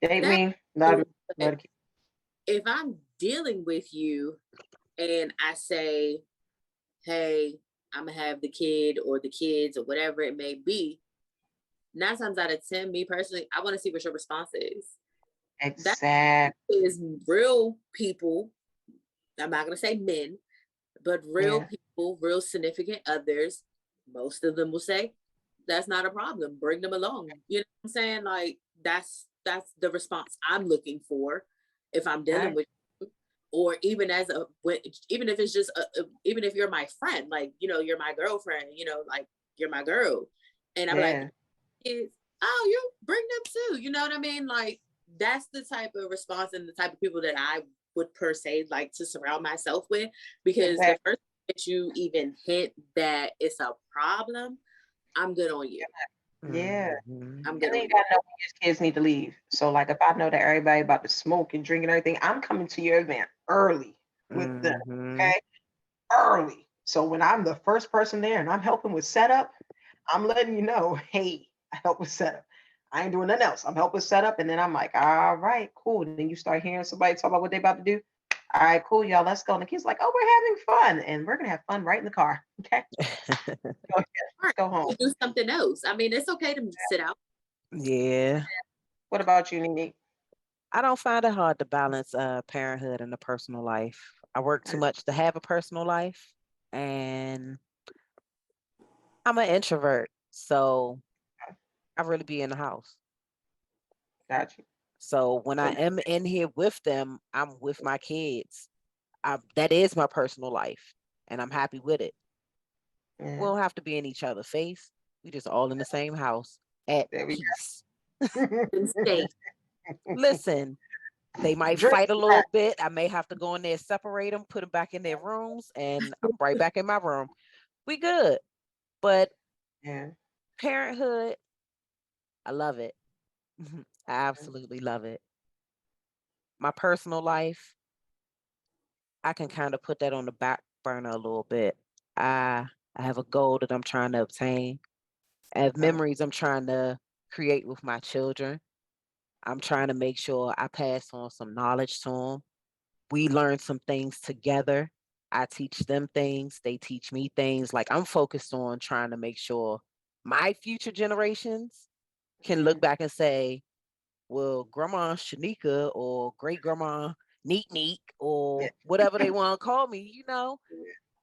That, me, love me, love the kids. if I'm dealing with you and I say, hey, I'm gonna have the kid or the kids or whatever it may be, 9 times out of 10, me personally, I want to see what your response is. That Exactly. is real people. I'm not gonna say men, but real Yeah. people, real significant others. Most of them will say, that's not a problem. Bring them along. You know what I'm saying? Like, that's the response I'm looking for if I'm dealing Right. with you. Or even even if it's just even if you're my friend, like, you're my girlfriend, like, you're my girl, and I'm like, Yeah. oh, you bring them too. You know what I mean? Like, that's the type of response and the type of people that I would per se like to surround myself with, because the Exactly. first that you even hint that it's a problem, I'm good on you. Yeah. Mm-hmm. I'm And good then on you you. gotta know when your kids need to leave. So, like, if I know that everybody about to smoke and drink and everything, I'm coming to your event early with them. Mm-hmm. Okay. Early. So when I'm the first person there and I'm helping with setup, I'm letting you know, hey, I help with setup. I ain't doing nothing else. I'm helping with setup. And then I'm like, all right, cool. And then you start hearing somebody talk about what they about to do. All right, cool, y'all, let's go. And the kid's like, oh, we're having fun. And we're gonna have fun right in the car. Okay. Go ahead. Let's go home. Do something else. I mean, it's okay to sit out. Yeah. What about you, Nene? I don't find it hard to balance parenthood and the personal life. I work too much to have a personal life, and I'm an introvert, so I really be in the house. Got you. So when I So, am in here with them, I'm with my kids. That is my personal life. and I'm happy with it. We Yeah. don't have to be in each other's face. We just all in the same house at There we peace. go. And stay. Listen, they might Drink fight a that. little bit. I may have to go in there, separate them, put them back in their rooms, and I'm right back in my room. We good. But Yeah. parenthood, I love it. I absolutely love it. My personal life, I can kind of put that on the back burner a little bit. I have a goal that I'm trying to obtain. I have Okay. memories I'm trying to create with my children. I'm trying to make sure I pass on some knowledge to them. We learn some things together. I teach them things, they teach me things. Like I'm focused on trying to make sure my future generations can look back and say, well, Grandma Shanika or great grandma Neek Neek Yeah. or whatever they want to call me,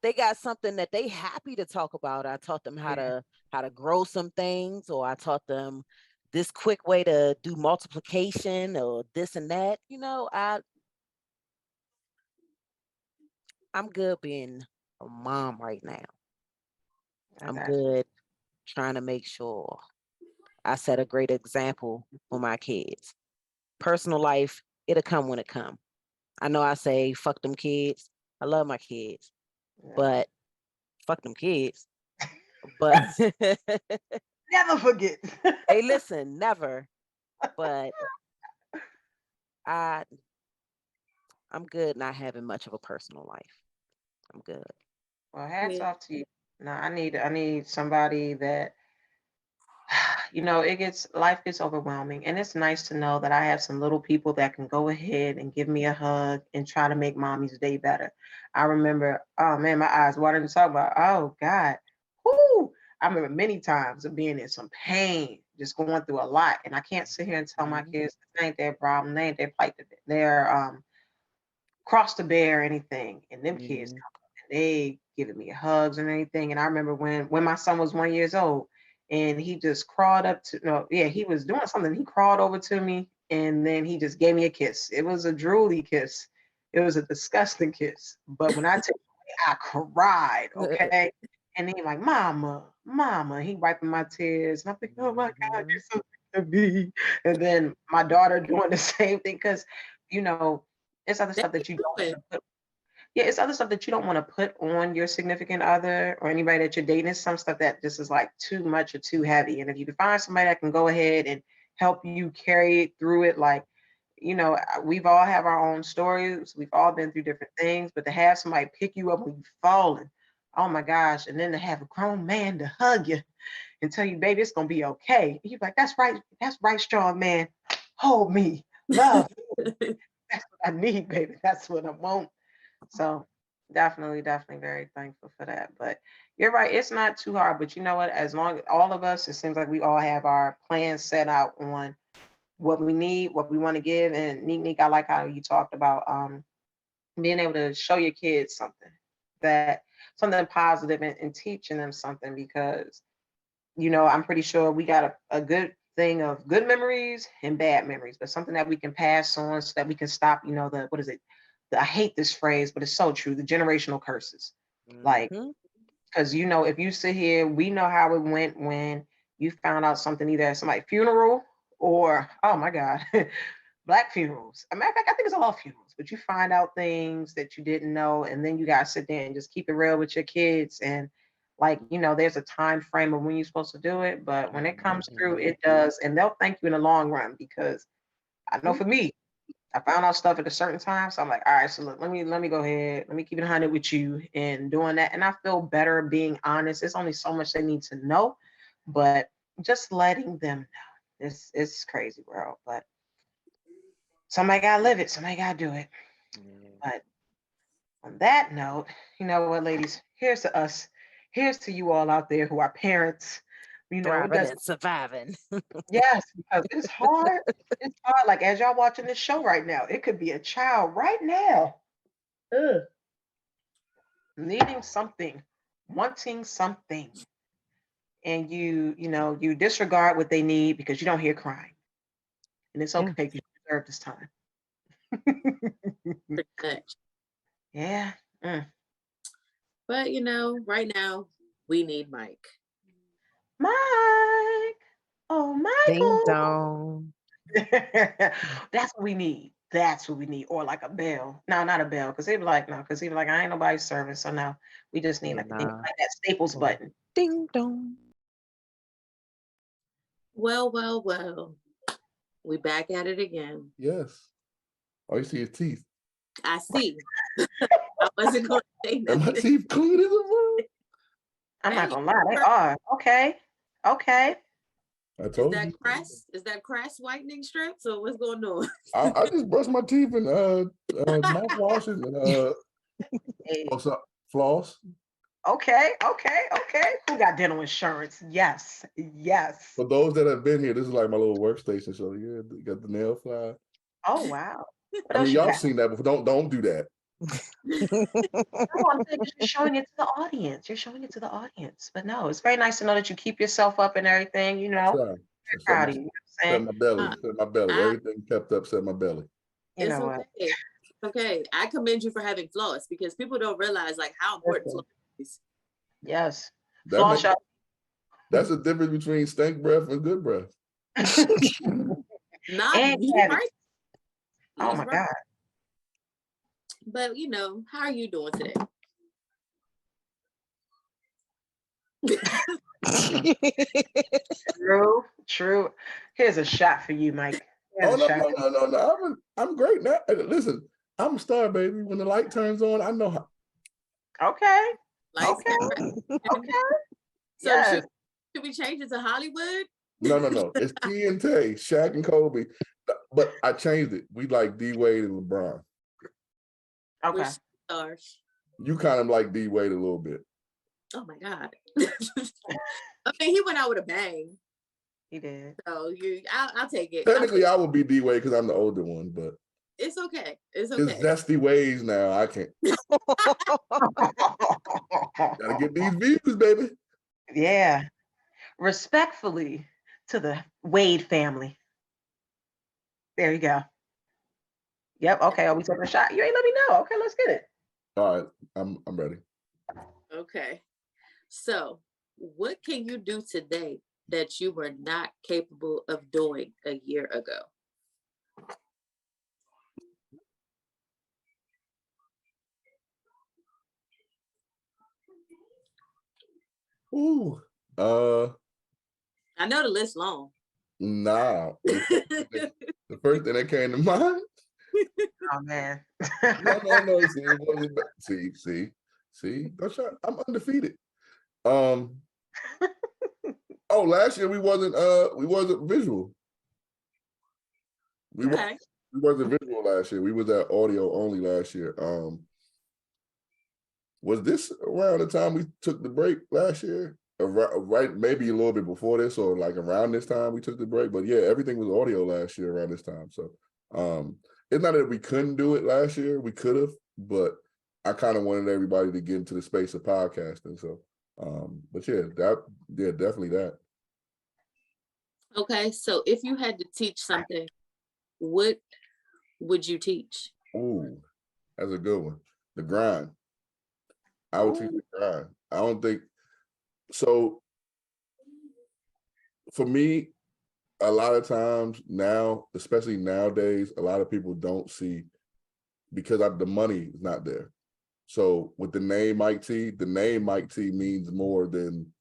they got something that they happy to talk about. I taught them Yeah. how to grow some things, or I taught them this quick way to do multiplication or this and that. I'm good being a mom right now. I I'm got you. good trying to make sure I set a great example for my kids. Personal life, it'll come when it come. I know I say fuck them kids. I love my kids, Yeah. but fuck them kids. But Never forget. hey, listen, never. But I I'm good not having much of a personal life. I'm good. Well, hats Yeah. off to you. No, I need somebody that life gets overwhelming, and it's nice to know that I have some little people that can go ahead and give me a hug and try to make mommy's day better. I remember, oh man, my eyes watering to talk about. Oh God, whoo! I remember many times of being in some pain, just going through a lot, and I can't sit here and tell my Mhm. kids this ain't their problem, they ain't their plight, their cross to bear or anything. And them kids Mhm. come up and they giving me hugs and anything. And I remember when my son was 1 years old and he just crawled up to no, yeah, he was doing something. He crawled over to me and then he just gave me a kiss. It was a drooly kiss. It was a disgusting kiss. But when I tell you, I cried, okay? And he like, Mama, Mama. He wiping my tears. And I'm thinking, oh my God, Mhm. you're so good to me. And then my daughter doing the same thing because, you know, it's other They stuff keep that you don't going. want to put. Yeah, it's other stuff that you don't want to put on your significant other or anybody that you're dating. It's some stuff that just is like too much or too heavy. And if you can find somebody that can go ahead and help you carry it through it, like, we've all have our own stories. We've all been through different things, but to have somebody pick you up when you've fallen, oh my gosh, and then to have a grown man to hug you and tell you, baby, it's gonna be okay. You're like, that's right, strong man. Hold me, love. That's what I need, baby. That's what I want. So definitely, definitely very thankful for that. But you're right, it's not too hard. But you know what? As long as all of us, it seems like we all have our plans set out on what we need, what we want to give. And Neek, I like how you talked about being able to show your kids something positive and teaching them something because I'm pretty sure we got a good thing of good memories and bad memories, but something that we can pass on so that we can stop, the what is it? I hate this phrase, but it's so true. The generational curses. Like, Mhm. because if you sit here, we know how it went when you found out something either at somebody's funeral or oh my God, black funerals. As a matter of fact, I think it's all funerals, but you find out things that you didn't know, and then you gotta sit there and just keep it real with your kids. And like, there's a time frame of when you're supposed to do it, but when it comes through, Mhm. it does, and they'll thank you in the long run because I know for me, I found out stuff at a certain time. So I'm like, all right, so look, let me go ahead, let me keep it 100 with you and doing that. And I feel better being honest. It's only so much they need to know, but just letting them know. It's crazy world, but somebody gotta live it, somebody gotta do it. Yeah. But on that note, you know what, ladies, here's to us. Here's to you all out there who are parents. It Thriving does. and surviving. Yes, because it's hard. It's hard. Like as y'all watching this show right now, it could be a child right now. Ugh. Needing something, wanting something, and you disregard what they need because you don't hear crying. And it's Yeah. okay because you deserve this time. Pretty much. Yeah. Mm. But right now we need Mike. Mike. Oh, Ding Michael. dong. That's what we need. That's what we need. Or like a bell. No, not a bell. Because he'd be like, I ain't nobody's service. So no, we just need like that Staples button. Ding dong. Well. We back at it again. Yes. All you see is teeth. I see. I wasn't going to say And my nothing. teeth clean as a rug. I'm not gonna lie, they are. Okay. I told Is you. Is that crest whitening strips or what's going on? I just brush my teeth and mouthwash and floss. Okay. Who got dental insurance? Yes. For those that have been here, this is like my little workstation. So yeah, you got the nail file. Oh wow. What I mean, else you y'all got? seen that before. Don't do that. No, I'm saying you're showing it to the audience. But no, it's very nice to know that you keep yourself up and everything, Very proud of you. Set my belly. Everything kept up, set my belly. It's okay. It's okay. I commend you for having floss because people don't realize like how important floss is. Yes. That's the difference between stank breath and good breath. Right. Oh my God. But how are you doing today? True. Here's a shot for you, Mike. No. I'm great now. Listen, I'm a star, baby. When the light turns on, I know how. Okay. So yes. should we change it to Hollywood? No. It's TNT, Shaq and Kobe. But I changed it. We like D Wade and LeBron. Okay. Stars. You kind of like D Wade a little bit. Oh my God. I mean, he went out with a bang. He did. So I'll take it. Technically, I would be D Wade because I'm the older one, but it's okay. It's his zesty ways now. I can't. Gotta get these views, baby. Yeah. Respectfully to the Wade family. There you go. Yep. Okay. Are we taking a shot? You ain't let me know. Okay, let's get it. All right. I'm ready. Okay. So, what can you do today that you were not capable of doing a year ago? Ooh. I know the list long. Nah. The first thing that came to mind. Oh man. No. See. Don't try. I'm undefeated. Last year we wasn't visual. We wasn't visual last year. We was at audio only last year. Was this around the time we took the break last year? Right, maybe a little bit before this, or like around this time we took the break. But yeah, everything was audio last year around this time. So it's not that we couldn't do it last year. We could have, but I kind of wanted everybody to get into the space of podcasting. So but definitely that. Okay, so if you had to teach something, what would you teach? Ooh, that's a good one. The grind. I would teach the grind. I don't think so. For me, a lot of times now, especially nowadays, a lot of people don't see because the money is not there. So with the name Mike T, means more than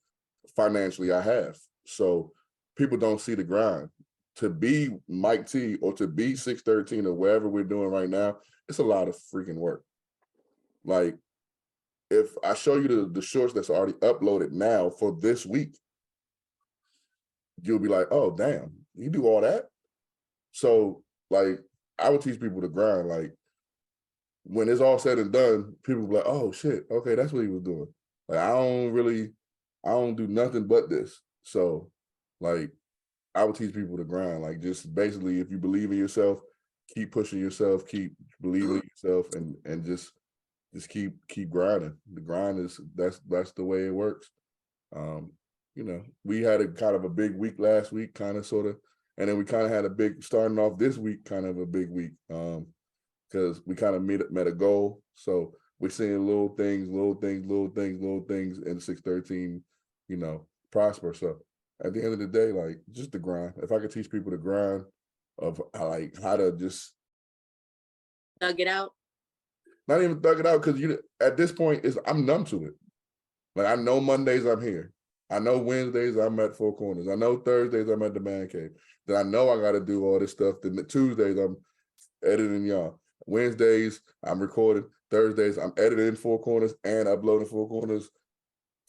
financially I have. So people don't see the grind. To be Mike T or to be 613 or wherever we're doing right now, it's a lot of freaking work. Like if I show you the shorts that's already uploaded now for this week, you'll be like, oh, damn, you do all that? So like I would teach people to grind. Like when it's all said and done, people be like, oh shit, okay, that's what he was doing. Like I don't do nothing but this. So like I would teach people to grind. Like just basically if you believe in yourself, keep pushing yourself, keep believing in yourself and just keep grinding. The grind is that's the way it works. We had a kind of a big week last week, kind of sort of, and then we kind of had a big starting off this week, kind of a big week. Because we kind of met a goal. So we're seeing little things, and 613, prosper. So at the end of the day, like just the grind. If I could teach people the grind of how to just Thug it out. not even thug it out, because at this point I'm numb to it. Like I know Mondays I'm here. I know Wednesdays I'm at Four Corners. I know Thursdays I'm at the Man Cave. Then I know I got to do all this stuff. Then the Tuesdays I'm editing y'all. Wednesdays I'm recording. Thursdays I'm editing Four Corners and uploading Four Corners.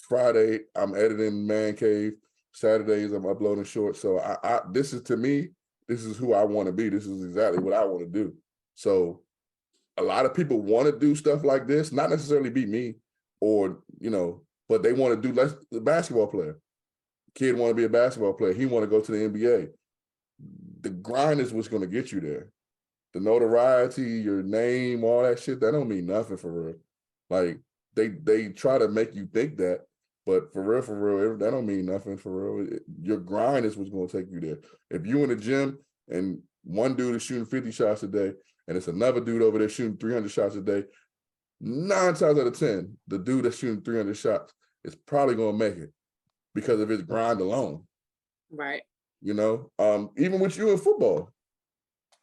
Friday I'm editing Man Cave. Saturdays I'm uploading shorts. So this is, to me, this is who I want to be. This is exactly what I want to do. So a lot of people want to do stuff like this, not necessarily be me, or but they want to do less. The basketball player, kid want to be a basketball player. He want to go to the NBA. The grind is what's going to get you there. The notoriety, your name, all that shit, that don't mean nothing for real. Like they try to make you think that, but for real, that don't mean nothing for real. Your grind is what's going to take you there. If you in the gym and one dude is shooting 50 shots a day, and it's another dude over there shooting 300 shots a day, 9 times out of 10, the dude that's shooting 300 shots is probably going to make it because of his grind alone. Right. Even with you in football,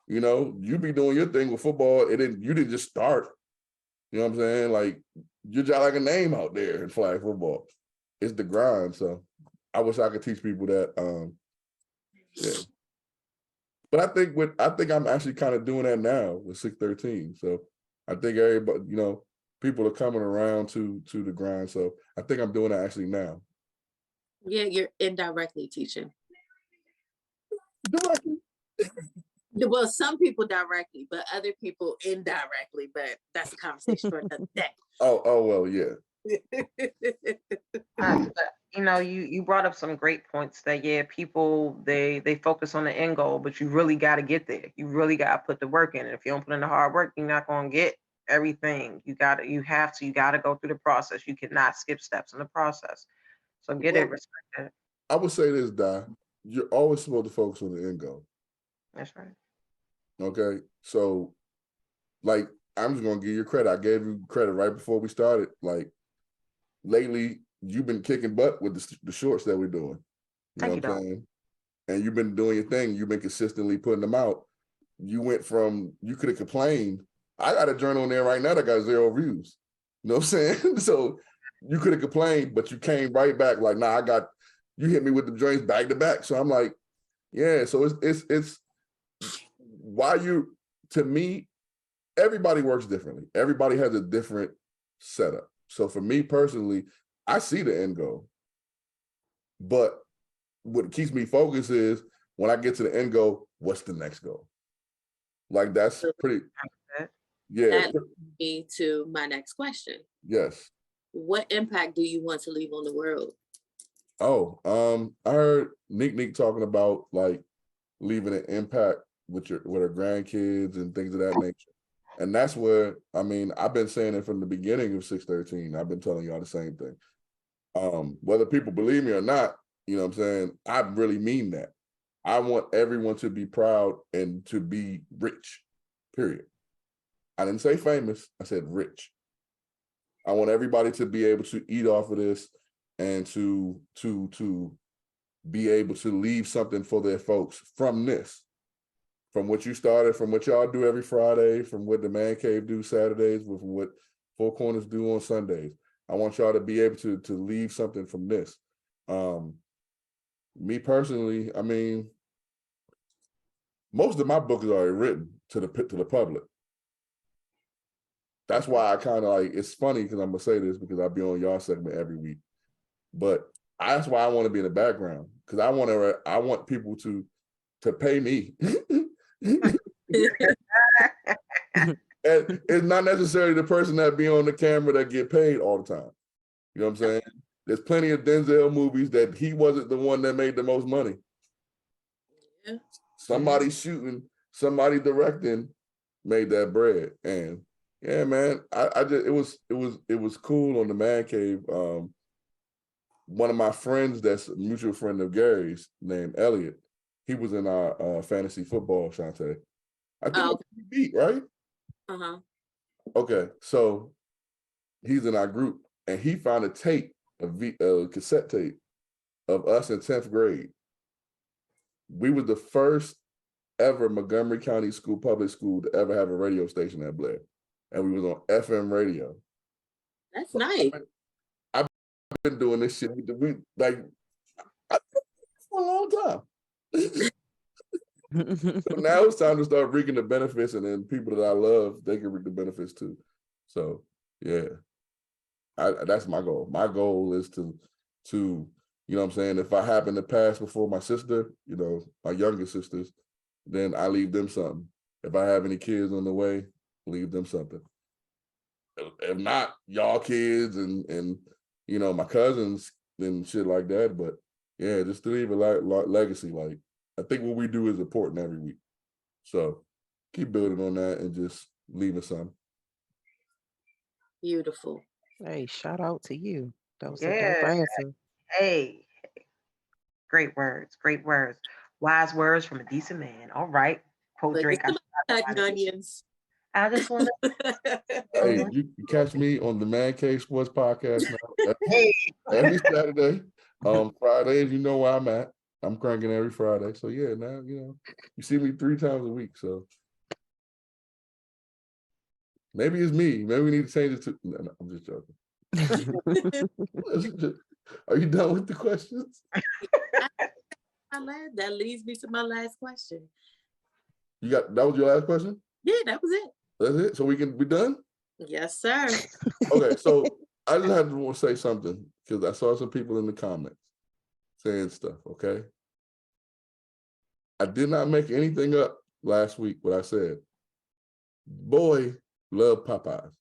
you be doing your thing with football. You didn't just start. You know what I'm saying? Like, you're just like a name out there in flag football. It's the grind. So I wish I could teach people that. Yeah. But I think I'm actually kind of doing that now with 613. So I think everybody, people are coming around to the grind. So I think I'm doing that actually now. Yeah, you're indirectly teaching. Directly. Well, some people directly, but other people indirectly. But that's a conversation for another day. Oh well, yeah. You brought up some great points that people they focus on the end goal, but you really got to get there. You really got to put the work in. And if you don't put in the hard work, you're not going to get everything. You got to go through the process. You cannot skip steps in the process. So get it, respect it. I would say this, Di. You're always supposed to focus on the end goal. That's right. Okay, so like I'm just gonna give you credit. I gave you credit right before we started. Like lately, you've been kicking butt with the shorts that we're doing. You know what I'm saying? And you've been doing your thing. You've been consistently putting them out. You went from, you could have complained. I got a journal in there right now that got 0 views. You know what I'm saying? So you could have complained, but you came right back like, nah, you hit me with the joints back to back. So I'm like, yeah. So it's why to me, everybody works differently. Everybody has a different setup. So for me personally, I see the end goal. But what keeps me focused is when I get to the end goal, what's the next goal? Like that's pretty, yeah. That leads me to my next question. Yes. What impact do you want to leave on the world? Oh, I heard Nek Nek talking about like leaving an impact with her grandkids and things of that nature. And that's where, I've been saying it from the beginning of 613. I've been telling y'all the same thing. Whether people believe me or not, you know what I'm saying? I really mean that. I want everyone to be proud and to be rich, period. I didn't say famous, I said rich. I want everybody to be able to eat off of this and to be able to leave something for their folks from this. From what you started, from what y'all do every Friday, from what the Man Cave do Saturdays, from what Four Corners do on Sundays. I want y'all to be able to leave something from this. Me personally, most of my book is already written to the public. That's why I kind of like, it's funny because I'm gonna say this because I'll be on y'all segment every week. But that's why I want to be in the background, because I want people to pay me. And it's not necessarily the person that be on the camera that get paid all the time. You know what I'm saying? There's plenty of Denzel movies that he wasn't the one that made the most money. Yeah. Somebody shooting, somebody directing made that bread. And yeah, man, I just it was cool on the Man Cave. One of my friends that's a mutual friend of Gary's named Elliot, he was in our fantasy football, Shantae. I think we beat, right? Uh-huh. Okay, so he's in our group, and he found a tape, a cassette tape of us in 10th grade. We was the first ever Montgomery County public school to ever have a radio station at Blair. And we was on FM radio. That's nice. I've been doing this shit for a long time. So now it's time to start reaping the benefits, and then people that I love, they can reap the benefits too. So yeah, that's my goal. My goal is to, you know what I'm saying, if I happen to pass before my sister, you know, my younger sisters, then I leave them something. If I have any kids on the way, leave them something. If not, y'all kids and you know, my cousins and shit like that. But yeah, just to leave a legacy. Like, I think what we do is important every week. So keep building on that and just leaving some. Beautiful. Hey, shout out to you. That was a Yeah. dope answer. Hey, great words, great words. Wise words from a decent man. All right. Quote But Drake. cutting onions. I just want to. Hey, you catch me on the Man Cave Sports Podcast now Hey. every Saturday. Fridays, you know where I'm at. I'm cranking every Friday. So yeah, now you know you see me 3 times a week. So maybe it's me. Maybe we need to change it to. No, I'm just joking. Are you done with the questions? That leads me to my last question. That was your last question? Yeah, that was it. That's it? So we can be done? Yes, sir. Okay, so I just had to say something because I saw some people in the comments saying stuff, okay? I did not make anything up last week, what I said. Boy, love Popeyes.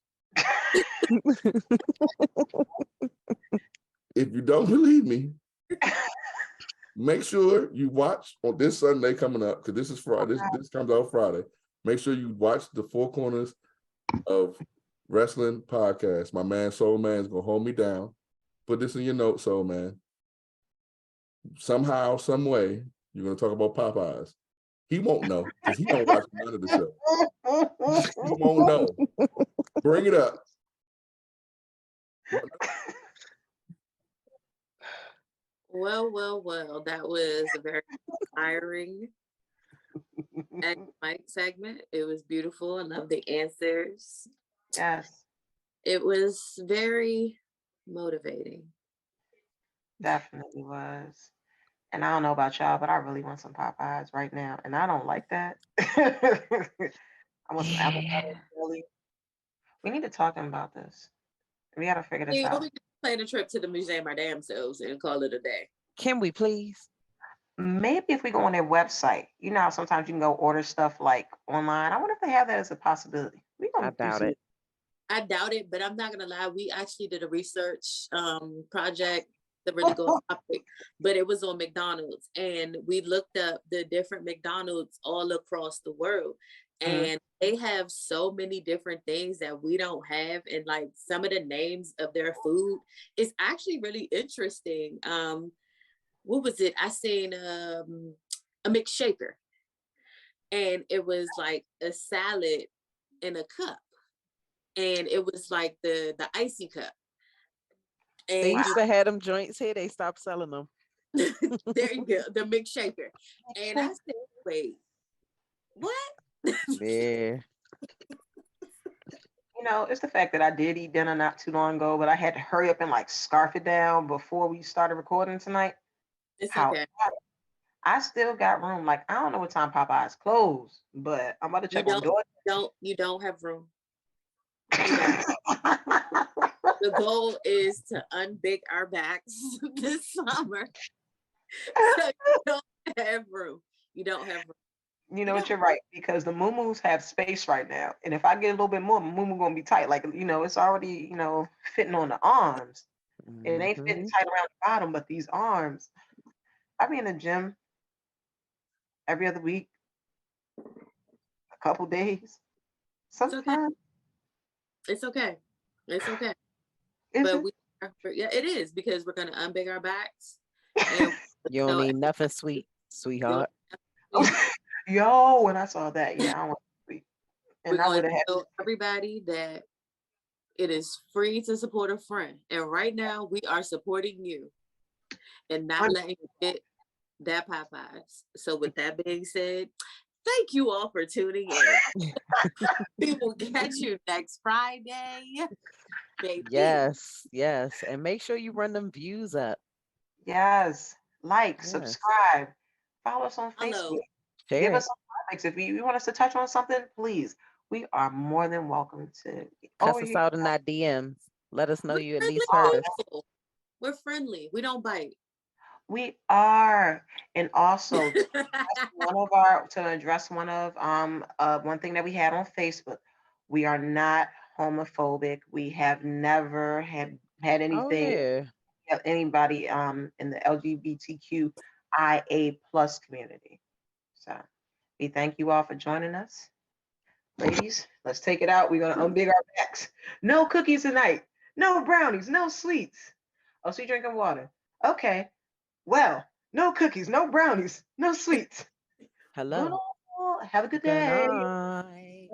If you don't believe me, make sure you watch on this Sunday coming up, because this is Friday. This comes out Friday. Make sure you watch the Four Corners of Wrestling podcast. My man Soul Man is gonna hold me down. Put this in your notes, Soul Man. Somehow, some way, you're gonna talk about Popeyes. He won't know because he don't watch none of the show. He won't know. Bring it up. Well. That was a very inspiring Mike segment. It was beautiful. I love the answers. Yes. It was very motivating. Definitely was. And I don't know about y'all, but I really want some Popeyes right now. And I don't like that. I want some avocado jelly. We need to talk to him about this. We got to figure this out. We can plan a trip to the museum our damn selves and call it a day. Can we please? Maybe if we go on their website, you know how sometimes you can go order stuff like online. I wonder if they have that as a possibility. I doubt it. I doubt it, but I'm not gonna lie. We actually did a research project, the really good topic, but it was on McDonald's, and we looked up the different McDonald's all across the world, and they have so many different things that we don't have, and like some of the names of their food is actually really interesting. What was it? I seen a McShaker, and it was like a salad in a cup. And it was like the icy cup. And they used to have them joints here. They stopped selling them. There you go, the McShaker. And I said, wait, what? Yeah. You know, it's the fact that I did eat dinner not too long ago, but I had to hurry up and like scarf it down before we started recording tonight. It's okay. I still got room. Like, I don't know what time Popeyes closed, but I'm about to check on door. You don't have room. The goal is to unbig our backs this summer. So you don't have room. You don't have room. You know what, you're right, because the moo-moos have space right now. And if I get a little bit more, my moo-moo gonna be tight. Like, you know, it's already, you know, fitting on the arms. It ain't fitting tight around the bottom, but these arms. I be in the gym every other week, a couple days. Sometimes. It's okay. It's okay. Is but it is, because we're gonna unbig our backs. And you don't need nothing sweet, sweetheart. Yo, when I saw that, yeah, I want sweet. And I would have had everybody that It is free to support a friend. And right now we are supporting you and not letting you get that Popeyes. So with that being said, thank you all for tuning in. We will catch you next Friday. Baby. Yes, yes. And make sure you run them views up. Yes. Like, Yes. subscribe, follow us on Hello. Facebook. Share Give it. us some topics. If you want us to touch on something, please. We are more than welcome to. Cuss us out in our DMs. Let us know We're you at friendly least heard us. people. We're friendly. We don't bite. We are. And also to address one thing that we had on Facebook. We are not homophobic. We have never had Oh anything yeah. anybody in the LGBTQIA plus community. So we thank you all for joining us. Ladies, let's take it out. We're gonna unbig our backs. No cookies tonight. No brownies. No sweets. Oh, so you drinking water? Okay. Well, no cookies. No brownies. No sweets. Hello. Well, have a good Good day. night.